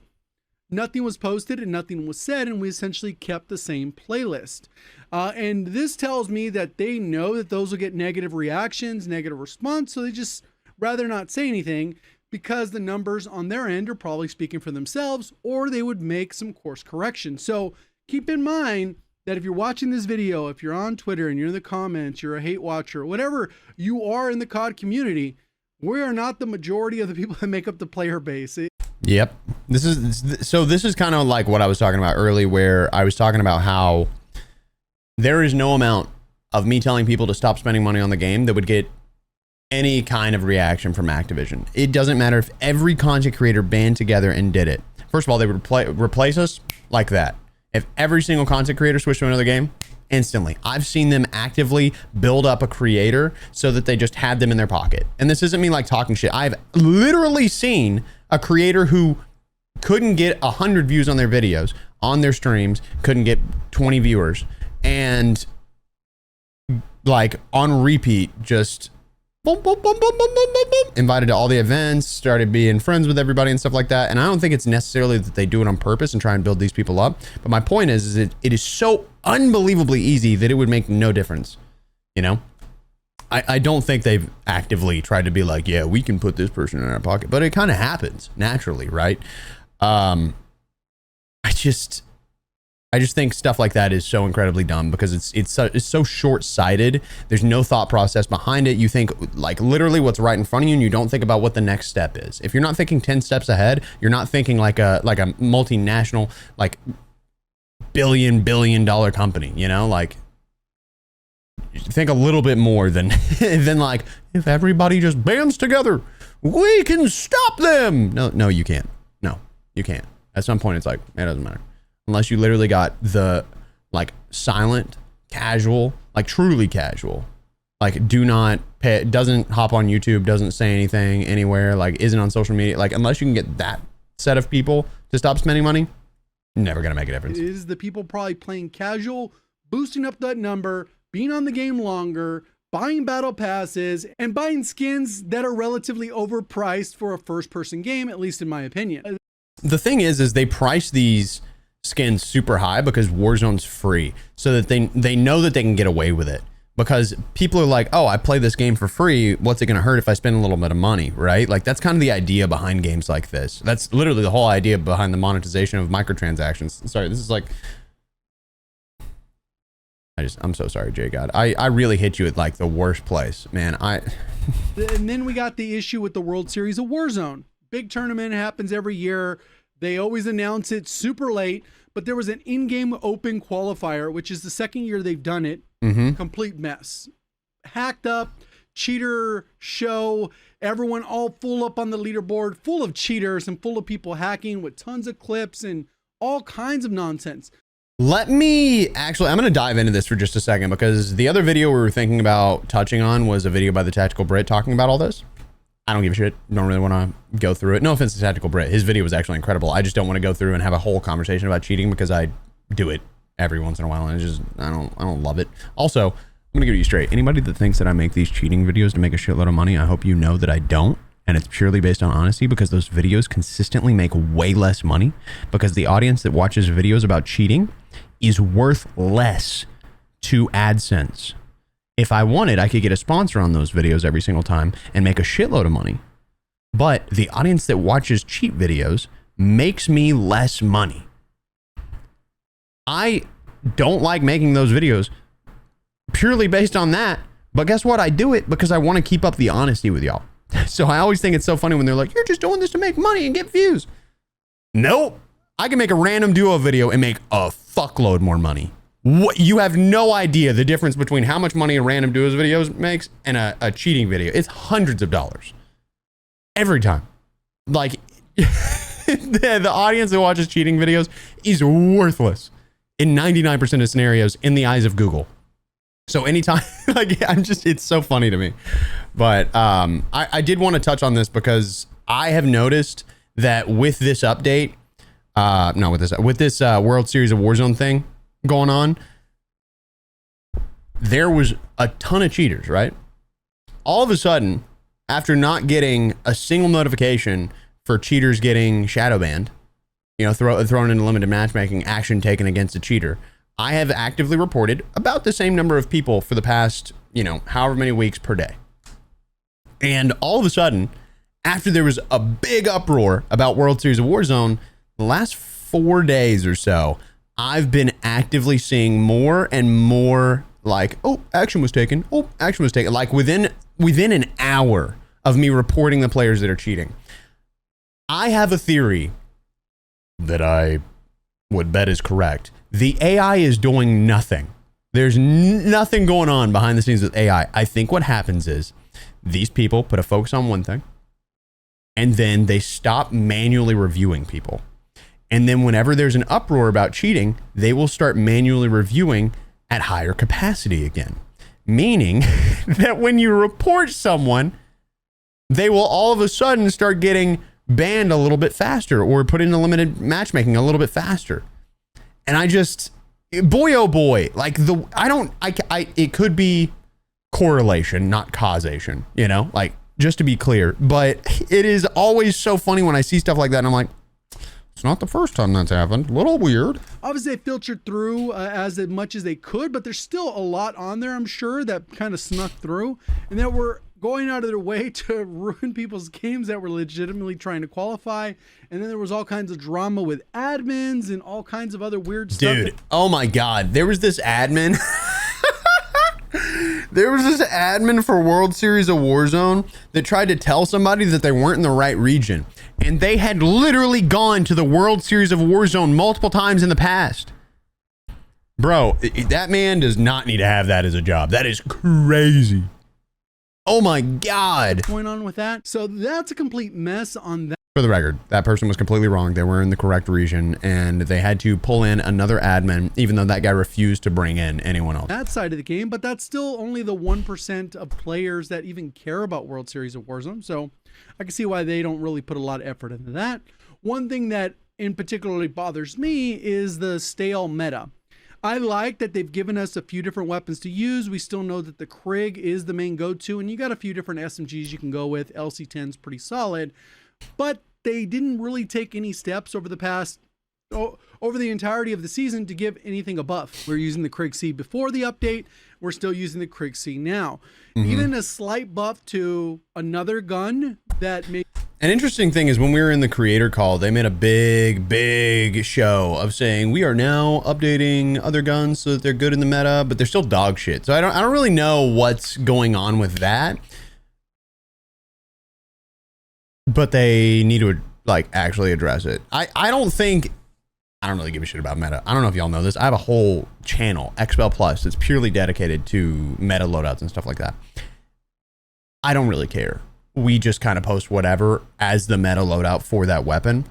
nothing was posted and nothing was said, and we essentially kept the same playlist. And this tells me that they know that those will get negative reactions, negative response, so they just rather not say anything because the numbers on their end are probably speaking for themselves, or they would make some course correction. So keep in mind that if you're watching this video, if you're on Twitter and you're in the comments, you're a hate watcher, whatever you are in the COD community, we are not the majority of the people that make up the player base. Yep. This is kind of like what I was talking about early, where I was talking about how there is no amount of me telling people to stop spending money on the game that would get any kind of reaction from Activision. It doesn't matter if every content creator band together and did it. First of all, they would replace us like that. If every single content creator switched to another game, instantly. I've seen them actively build up a creator so that they just had them in their pocket. And this isn't me like talking shit. I've literally seen a creator who couldn't get 100 views on their videos, on their streams, couldn't get 20 viewers, and like on repeat, just boom, boom, boom, boom, boom, boom, boom, boom, invited to all the events, started being friends with everybody and stuff like that. And I don't think it's necessarily that they do it on purpose and try and build these people up. But my point is it is so unbelievably easy that it would make no difference. You know, I don't think they've actively tried to be like, yeah, we can put this person in our pocket, but it kind of happens naturally, right? I just think stuff like that is so incredibly dumb because it's so short-sighted. There's no thought process behind it. You think like literally what's right in front of you, and you don't think about what the next step is. If you're not thinking 10 steps ahead, you're not thinking like a multinational, like billion dollar company, you know, like think a little bit more than than like, if everybody just bands together, we can stop them. No, you can't. No, you can't. At some point, it's like, it doesn't matter. Unless you literally got the like silent, casual, like truly casual, like do not pay, doesn't hop on YouTube, doesn't say anything anywhere, like isn't on social media. Like unless you can get that set of people to stop spending money, never gonna make a difference. It is the people probably playing casual, boosting up that number, being on the game longer, buying battle passes, and buying skins that are relatively overpriced for a first-person game, at least in my opinion. The thing is they price these skins super high because Warzone's free, so that they know that they can get away with it, because people are like, oh, I play this game for free, what's it gonna hurt if I spend a little bit of money, right? Like that's kind of the idea behind games like this. That's literally the whole idea behind the monetization of microtransactions. Sorry, this is like, I'm so sorry, JGod. I really hit you at like the worst place, man. And then we got the issue with the World Series of Warzone. Big tournament happens every year. They always announce it super late, but there was an in-game open qualifier, which is the second year they've done it. Complete mess. Hacked up, cheater show, everyone all full up on the leaderboard, full of cheaters and full of people hacking with tons of clips and all kinds of nonsense. I'm going to dive into this for just a second, because the other video we were thinking about touching on was a video by the Tactical Brit talking about all this. I don't give a shit. Don't really want to go through it. No offense to Tactical Brit. His video was actually incredible. I just don't want to go through and have a whole conversation about cheating, because I do it every once in a while, and it's just, I don't love it. Also, I'm going to give you straight. Anybody that thinks that I make these cheating videos to make a shitload of money, I hope you know that I don't. And it's purely based on honesty, because those videos consistently make way less money, because the audience that watches videos about cheating is worth less to AdSense. If I wanted, I could get a sponsor on those videos every single time and make a shitload of money. But the audience that watches cheat videos makes me less money. I don't like making those videos purely based on that. But guess what? I do it because I want to keep up the honesty with y'all. So I always think it's so funny when they're like, you're just doing this to make money and get views. Nope. I can make a random duo video and make a fuckload more money. What, you have no idea the difference between how much money a random duos videos makes and a cheating video. It's hundreds of dollars every time. Like the audience that watches cheating videos is worthless in 99% of scenarios in the eyes of Google. So anytime, like, it's so funny to me. But I did want to touch on this because I have noticed that with this update, with this World Series of Warzone thing going on, there was a ton of cheaters, right? All of a sudden, after not getting a single notification for cheaters getting shadow banned, you know, thrown into limited matchmaking, action taken against a cheater, I have actively reported about the same number of people for the past, you know, however many weeks per day. And all of a sudden, after there was a big uproar about World Series of Warzone, the last 4 days or so, I've been actively seeing more and more like, oh, action was taken. Oh, action was taken. Like within an hour of me reporting the players that are cheating. I have a theory that I would bet is correct. The AI is doing nothing. There's nothing going on behind the scenes with AI. I think what happens is these people put a focus on one thing, and then they stop manually reviewing people. And then whenever there's an uproar about cheating, they will start manually reviewing at higher capacity again. Meaning that when you report someone, they will all of a sudden start getting banned a little bit faster or put into limited matchmaking a little bit faster. And I just, boy, oh boy, like it could be correlation, not causation, you know, like just to be clear, but it is always so funny when I see stuff like that. And I'm like, it's not the first time that's happened. A little weird. Obviously, they filtered through as much as they could, but there's still a lot on there, I'm sure, that kind of snuck through. And there were going out of their way to ruin people's games that were legitimately trying to qualify. And then there was all kinds of drama with admins and all kinds of other weird stuff. Dude, oh my God. There was this admin. There was this admin for World Series of Warzone that tried to tell somebody that they weren't in the right region. And they had literally gone to the World Series of Warzone multiple times in the past. Bro, that man does not need to have that as a job. That is crazy. Oh my God. What's going on with that? So that's a complete mess on that. For the record, that person was completely wrong. They were in the correct region and they had to pull in another admin, even though that guy refused to bring in anyone else. That side of the game, but that's still only the 1% of players that even care about World Series of Warzone. So I can see why they don't really put a lot of effort into that. One thing that in particularly bothers me is the stale meta. I like that they've given us a few different weapons to use. We still know that the Krig is the main go-to, and you got a few different SMGs you can go with. LC-10's pretty solid, but they didn't really take any steps over the entirety of the season to give anything a buff. We're using the Krig C before the update. We're still using the Krig C now. Even a slight buff to another gun that may. An interesting thing is when we were in the creator call, they made a big show of saying we are now updating other guns so that they're good in the meta, but they're still dog shit. So I don't really know what's going on with that. But they need to like actually address it. I don't really give a shit about meta. I don't know if y'all know this. I have a whole channel, Expel Plus, that's purely dedicated to meta loadouts and stuff like that. I don't really care. We just kind of post whatever as the meta loadout for that weapon.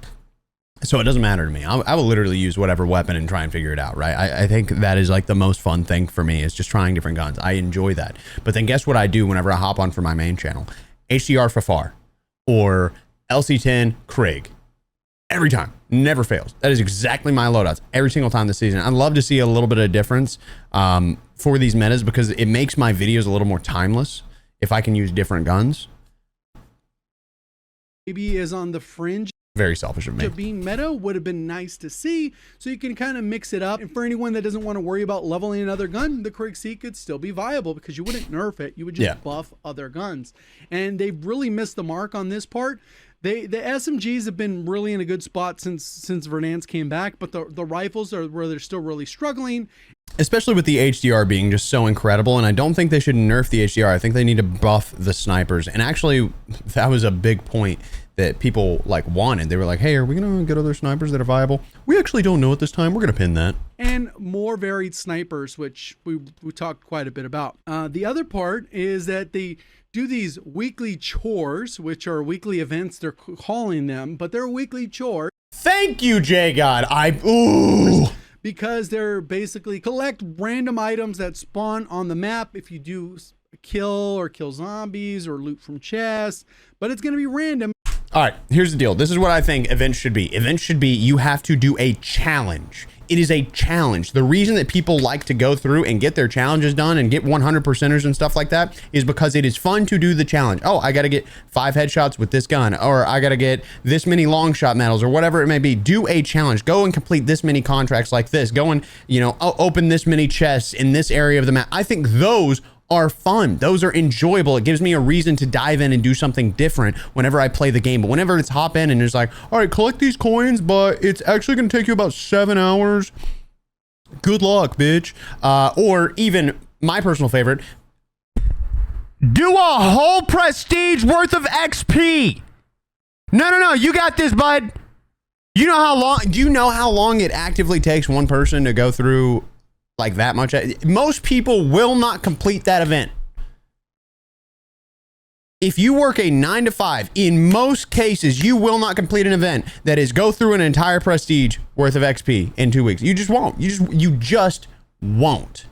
So it doesn't matter to me. I will literally use whatever weapon and try and figure it out, right? I think that is like the most fun thing for me is just trying different guns. I enjoy that. But then guess what I do whenever I hop on for my main channel? HDR for FAR or LC-10 Krig. Every time. Never fails. That is exactly my loadouts every single time this season. I'd love to see a little bit of difference for these metas because it makes my videos a little more timeless if I can use different guns. Maybe is on the fringe. Very selfish of me. Being meta would have been nice to see, so you can kind of mix it up. And for anyone that doesn't want to worry about leveling another gun, the Krig C could still be viable because you wouldn't nerf it. You would just buff other guns. And they've really missed the mark on this part. The SMGs have been really in a good spot since Verdansk came back, but the rifles are where they're still really struggling. Especially with the HDR being just so incredible, and I don't think they should nerf the HDR. I think they need to buff the snipers. And actually, that was a big point that people like wanted. They were like, hey, are we gonna get other snipers that are viable? We actually don't know at this time. We're gonna pin that. And more varied snipers, which we talked quite a bit about. The other part is that they do these weekly chores, which are weekly events, they're calling them, but they're weekly chores. Thank you, JGod. Ooh. Because they're basically collect random items that spawn on the map if you do kill zombies or loot from chests, but it's going to be random. All right, here's the deal. This is what I think events should be. Events should be you have to do a challenge. It is a challenge. The reason that people like to go through and get their challenges done and get 100%ers and stuff like that is because it is fun to do the challenge. Oh, I got to get 5 headshots with this gun, or I got to get this many long shot medals, or whatever it may be. Do a challenge. Go and complete this many contracts like this. Go and, open this many chests in this area of the map. I think those are fun. Those are enjoyable. It gives me a reason to dive in and do something different whenever I play the game. But whenever it's hop in and it's like, all right, collect these coins, but it's actually going to take you about 7 hours. Good luck, bitch. Or even my personal favorite, do a whole prestige worth of XP. No. You got this, bud. Do you know how long it actively takes one person to go through like that much? Most people will not complete that event. If you work a 9 to 5, in most cases, you will not complete an event that is go through an entire prestige worth of XP in 2 weeks. You just won't. You just won't.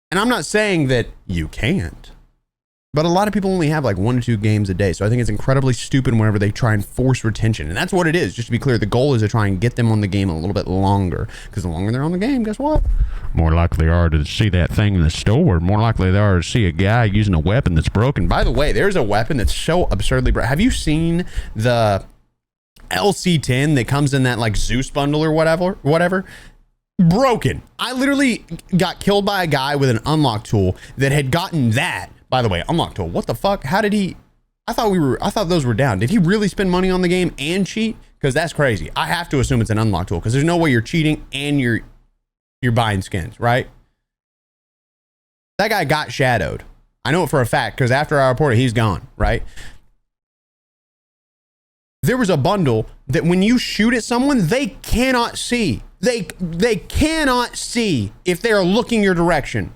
And I'm not saying that you can't, but a lot of people only have like 1 to 2 games a day. So I think it's incredibly stupid whenever they try and force retention. And that's what it is. Just to be clear, the goal is to try and get them on the game a little bit longer. Because the longer they're on the game, guess what? More likely they are to see that thing in the store. More likely they are to see a guy using a weapon that's broken. By the way, there's a weapon that's so absurdly broken. Have you seen the LC-10 that comes in that like Zeus bundle or whatever? Broken. I literally got killed by a guy with an unlock tool that had gotten that By the way, unlock tool. What the fuck? How did he? I thought those were down. Did he really spend money on the game and cheat? Because that's crazy. I have to assume it's an unlock tool because there's no way you're cheating and you're buying skins, right? That guy got shadowed. I know it for a fact because after I reported, he's gone, right? There was a bundle that when you shoot at someone, they cannot see. They cannot see if they are looking your direction.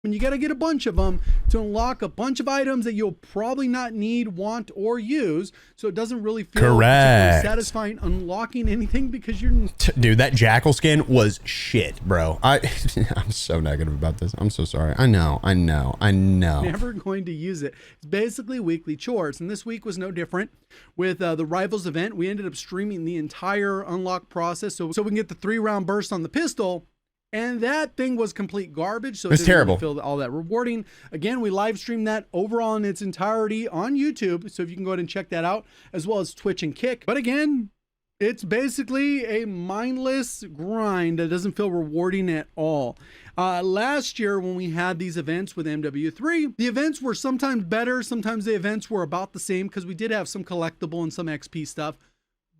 And you got to get a bunch of them to unlock a bunch of items that you'll probably not need, want, or use. So it doesn't really feel particularly satisfying unlocking anything because you're... Dude, that Jackal skin was shit, bro. I'm so negative about this. I'm so sorry. I know. Never going to use it. It's basically weekly chores. And this week was no different. With the Rivals event, we ended up streaming the entire unlock process so we can get the 3-round burst on the pistol. And that thing was complete garbage. So it's terrible. Really feel all that rewarding. Again, we live streamed that overall in its entirety on YouTube. So if you can go ahead and check that out, as well as Twitch and Kick. But again, it's basically a mindless grind that doesn't feel rewarding at all. Last year, when we had these events with MW3, the events were sometimes better. Sometimes the events were about the same because we did have some collectible and some XP stuff.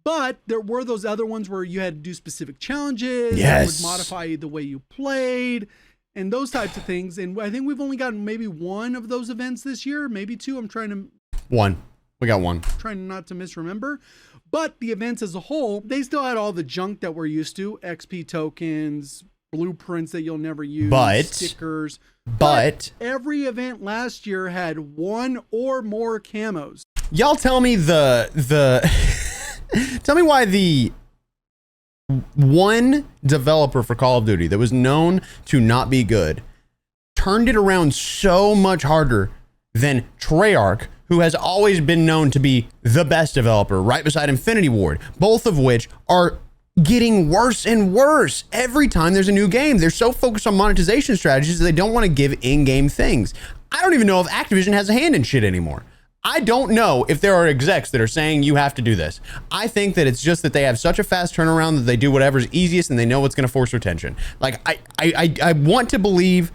But there were those other ones where you had to do specific challenges. That would modify the way you played and those types of things. And I think we've only gotten maybe one of those events this year, maybe two. I'm trying to... One. We got one. Trying not to misremember. But the events as a whole, they still had all the junk that we're used to. XP tokens, blueprints that you'll never use, stickers. But every event last year had one or more camos. Y'all tell me tell me why the one developer for Call of Duty that was known to not be good turned it around so much harder than Treyarch, who has always been known to be the best developer, right beside Infinity Ward, both of which are getting worse and worse every time there's a new game. They're so focused on monetization strategies that they don't want to give in-game things. I don't even know if Activision has a hand in shit anymore. I don't know if there are execs that are saying you have to do this. I think that it's just that they have such a fast turnaround that they do whatever's easiest and they know what's going to force retention. Like, I want to believe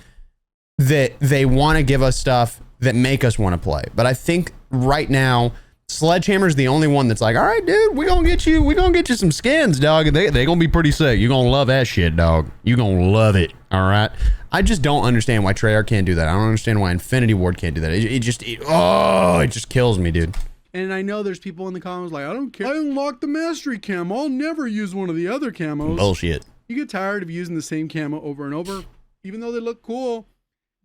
that they want to give us stuff that make us want to play. But I think right now, Sledgehammer's the only one that's like, all right, dude, we're going to get you some skins, dog. And they going to be pretty sick. You're going to love that shit, dog. You're going to love it. All right. I just don't understand why Treyarch can't do that. I don't understand why Infinity Ward can't do that. It just kills me, dude. And I know there's people in the comments like, I don't care. I unlocked the mastery camo. I'll never use one of the other camos. Bullshit. You get tired of using the same camo over and over, even though they look cool.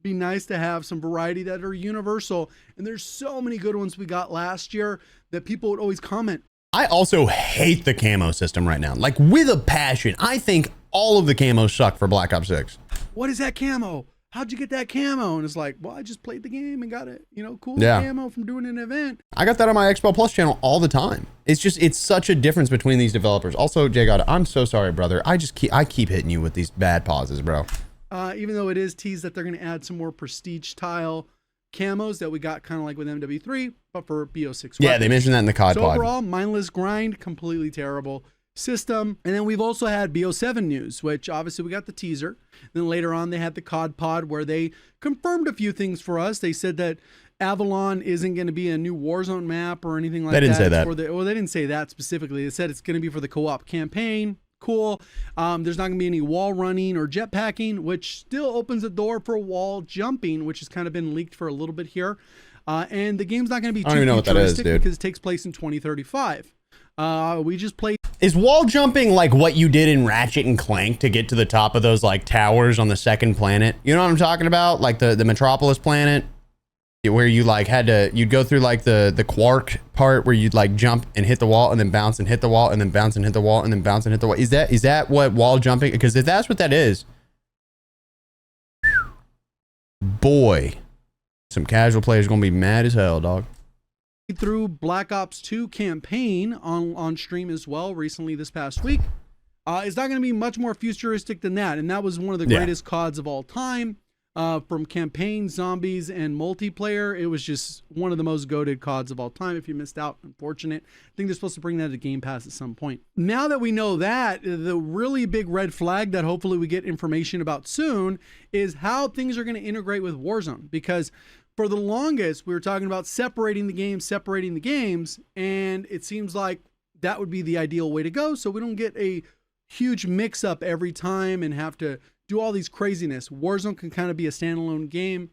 Be nice to have some variety that are universal. And there's so many good ones we got last year that people would always comment. I also hate the camo system right now, like with a passion. I think all of the camos suck for Black Ops 6. What is that camo? How'd you get that camo? And it's like, well, I just played the game and got it, cool camo from doing an event. I got that on my Expel Plus channel all the time. It's such a difference between these developers. Also, JGod, I'm so sorry, brother. I keep hitting you with these bad pauses, bro. Even though it is teased that they're going to add some more prestige style camos that we got kind of like with MW3, but for BO6. Yeah, they mentioned that in the COD pod. Overall, mindless grind, completely terrible system. And then we've also had BO7 news, which obviously we got the teaser. Then later on, they had the COD pod where they confirmed a few things for us. They said that Avalon isn't going to be a new Warzone map or anything like that. They didn't say that. They didn't say that specifically. They said it's going to be for the co-op campaign. Cool. There's not gonna be any wall running or jetpacking, which still opens the door for wall jumping, which has kind of been leaked for a little bit here. And the game's not gonna be too futuristic because it takes place in 2035. We just played. Is wall jumping like what you did in Ratchet and Clank to get to the top of those like towers on the second planet? You know what I'm talking about? Like the Metropolis planet, where you like you'd go through like the Quark part where you'd like jump and hit the wall and then bounce and hit the wall and then bounce and hit the wall and then bounce and hit the wall. Is that what wall jumping? Because if that's what that is, boy, some casual players gonna be mad as hell, dog. Through Black Ops 2 campaign on stream as well recently this past week. It's not going to be much more futuristic than that, and that was one of the greatest CODs of all time. from campaign, zombies, and multiplayer. It was just one of the most goated CODs of all time. If you missed out, unfortunate. I think they're supposed to bring that to Game Pass at some point. Now that we know that, the really big red flag that hopefully we get information about soon is how things are going to integrate with Warzone. Because for the longest, we were talking about separating the games, and it seems like that would be the ideal way to go, so we don't get a huge mix-up every time and have to do all these craziness. Warzone can kind of be a standalone game,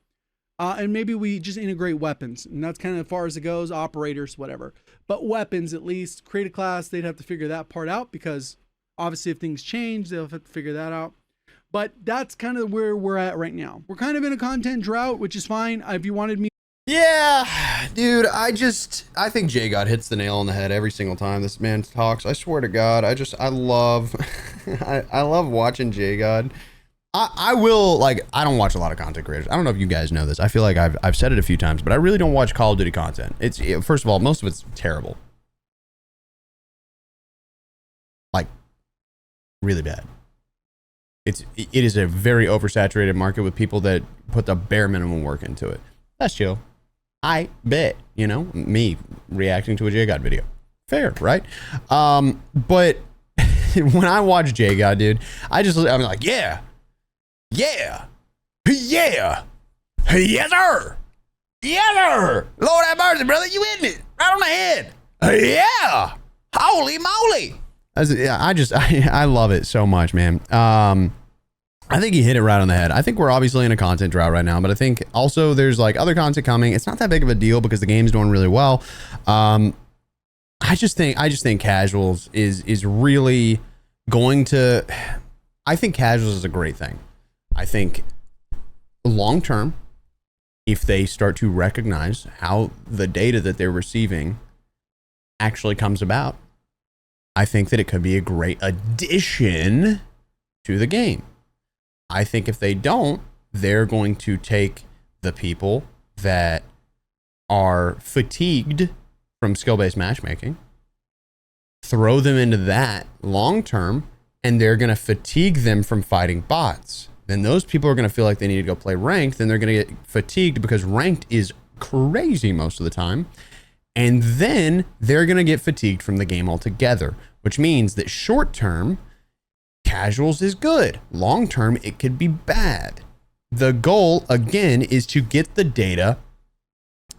and maybe we just integrate weapons, and that's kind of as far as it goes, operators, whatever. But weapons, at least, create a class, they'd have to figure that part out, because obviously if things change, they'll have to figure that out. But that's kind of where we're at right now. We're kind of in a content drought, which is fine. If you wanted me... Yeah, dude, I think JGod hits the nail on the head every single time this man talks. I swear to God, I love, I love watching JGod. I will, like, I don't watch a lot of content creators. I don't know if you guys know this. I feel like I've said it a few times, but I really don't watch Call of Duty content. First of all, most of it's terrible. Like, really bad. It is a very oversaturated market with people that put the bare minimum work into it. That's chill. I bet, you know, me reacting to a JGod video. Fair, right? But when I watch JGod, dude, I'm like, yeah, yes sir, Lord have mercy, brother, you in it, right on the head. Yeah, holy moly. I love it so much, man. I think he hit it right on the head. I think we're obviously in a content drought right now, but I think also there's like other content coming. It's not that big of a deal because the game's doing really well. I just think casuals is really going to, I think casuals is a great thing. I think long term, if they start to recognize how the data that they're receiving actually comes about, I think that it could be a great addition to the game. I think if they don't, they're going to take the people that are fatigued from skill-based matchmaking, throw them into that long term, and they're going to fatigue them from fighting bots. Then those people are going to feel like they need to go play ranked, then they're going to get fatigued because ranked is crazy most of the time. And then they're going to get fatigued from the game altogether, which means that short term, casuals is good. Long term, it could be bad. The goal, again, is to get the data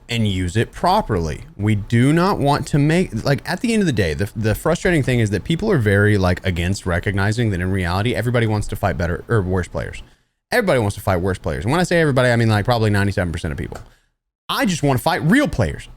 and use it properly. We do not want to make, like, at the end of the day, the frustrating thing is that people are very, like, against recognizing that in reality, everybody wants to fight better or worse players. Everybody wants to fight worse players. And when I say everybody, I mean, like, probably 97% of people. I just want to fight real players.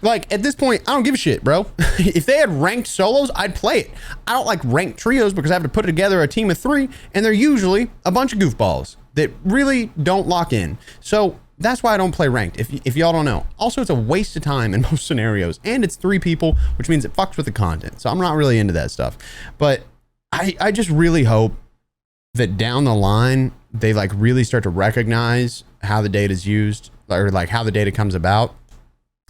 Like, at this point, I don't give a shit, bro. If they had ranked solos, I'd play it. I don't like ranked trios because I have to put together a team of 3, and they're usually a bunch of goofballs that really don't lock in. So that's why I don't play ranked, if y'all don't know. Also, it's a waste of time in most scenarios, and it's 3 people, which means it fucks with the content. So I'm not really into that stuff. But I just really hope that down the line, they, like, really start to recognize how the data is used, or, like, how the data comes about,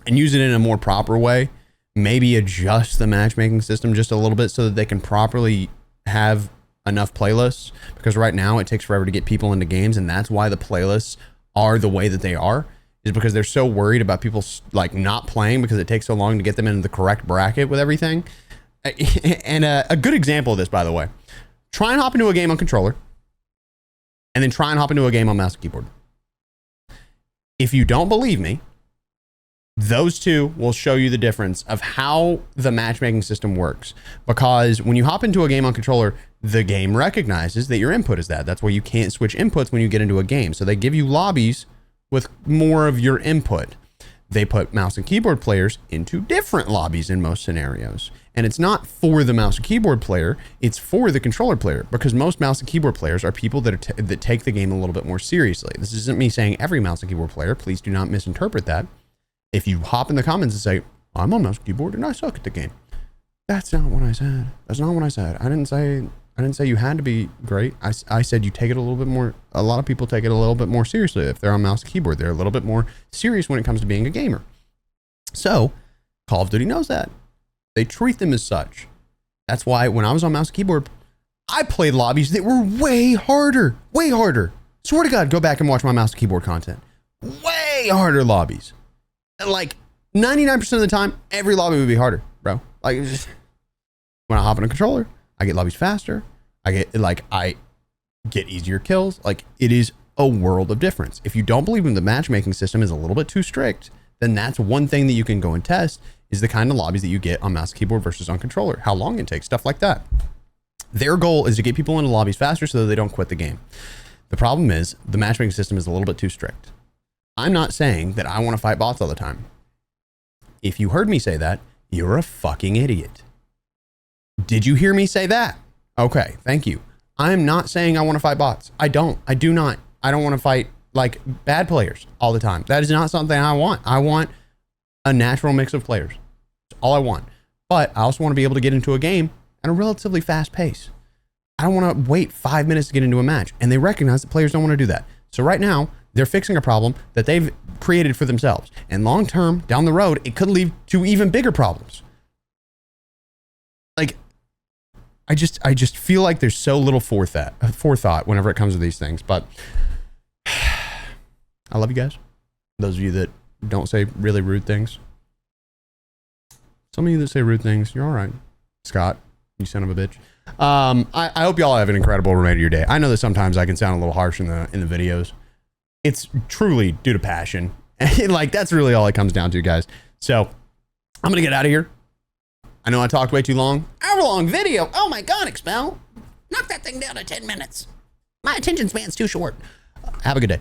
and use it in a more proper way. Maybe adjust the matchmaking system just a little bit so that they can properly have enough playlists, because right now it takes forever to get people into games, and that's why the playlists are the way that they are, is because they're so worried about people, like, not playing because it takes so long to get them into the correct bracket with everything. And a good example of this, by the way, try and hop into a game on controller and then try and hop into a game on mouse and keyboard. If you don't believe me, those two will show you the difference of how the matchmaking system works. Because when you hop into a game on controller, the game recognizes that your input is that. That's why you can't switch inputs when you get into a game. So they give you lobbies with more of your input. They put mouse and keyboard players into different lobbies in most scenarios. And it's not for the mouse and keyboard player, it's for the controller player, because most mouse and keyboard players are people that that take the game a little bit more seriously. This isn't me saying every mouse and keyboard player. Please do not misinterpret that. If you hop in the comments and say, I'm on mouse and keyboard and I suck at the game, that's not what I said. That's not what I said. I didn't say you had to be great. I said you take it a little bit more. A lot of people take it a little bit more seriously. If they're on mouse and keyboard, they're a little bit more serious when it comes to being a gamer. So Call of Duty knows that. They treat them as such. That's why when I was on mouse and keyboard, I played lobbies that were way harder. Swear to God, go back and watch my mouse and keyboard content. Way harder lobbies. Like 99% of the time, every lobby would be harder, bro. Like just, when I hop on a controller, I get lobbies faster. I get easier kills. Like it is a world of difference. If you don't believe in the matchmaking system is a little bit too strict, then that's one thing that you can go and test is the kind of lobbies that you get on mouse keyboard versus on controller, how long it takes, stuff like that. Their goal is to get people into lobbies faster so that they don't quit the game. The problem is the matchmaking system is a little bit too strict. I'm not saying that I want to fight bots all the time. If you heard me say that, you're a fucking idiot. Did you hear me say that? Okay, thank you. I'm not saying I want to fight bots. I do not. I don't want to fight like bad players all the time. That is not something I want. I want a natural mix of players. That's all I want. But I also want to be able to get into a game at a relatively fast pace. I don't want to wait 5 minutes to get into a match. And they recognize that players don't want to do that. So right now, they're fixing a problem that they've created for themselves. And long term, down the road, it could lead to even bigger problems. Like, I just feel like there's so little forethought whenever it comes to these things. But I love you guys. Those of you that don't say really rude things. Some of you that say rude things, you're all right. Scott, you son of a bitch. I hope y'all have an incredible remainder of your day. I know that sometimes I can sound a little harsh in the videos. It's truly due to passion. Like that's really all it comes down to, guys. So I'm gonna get out of here. I know I talked way too long. Hour-long video. Oh my God, Expel. Knock that thing down to 10 minutes. My attention span's too short. Have a good day.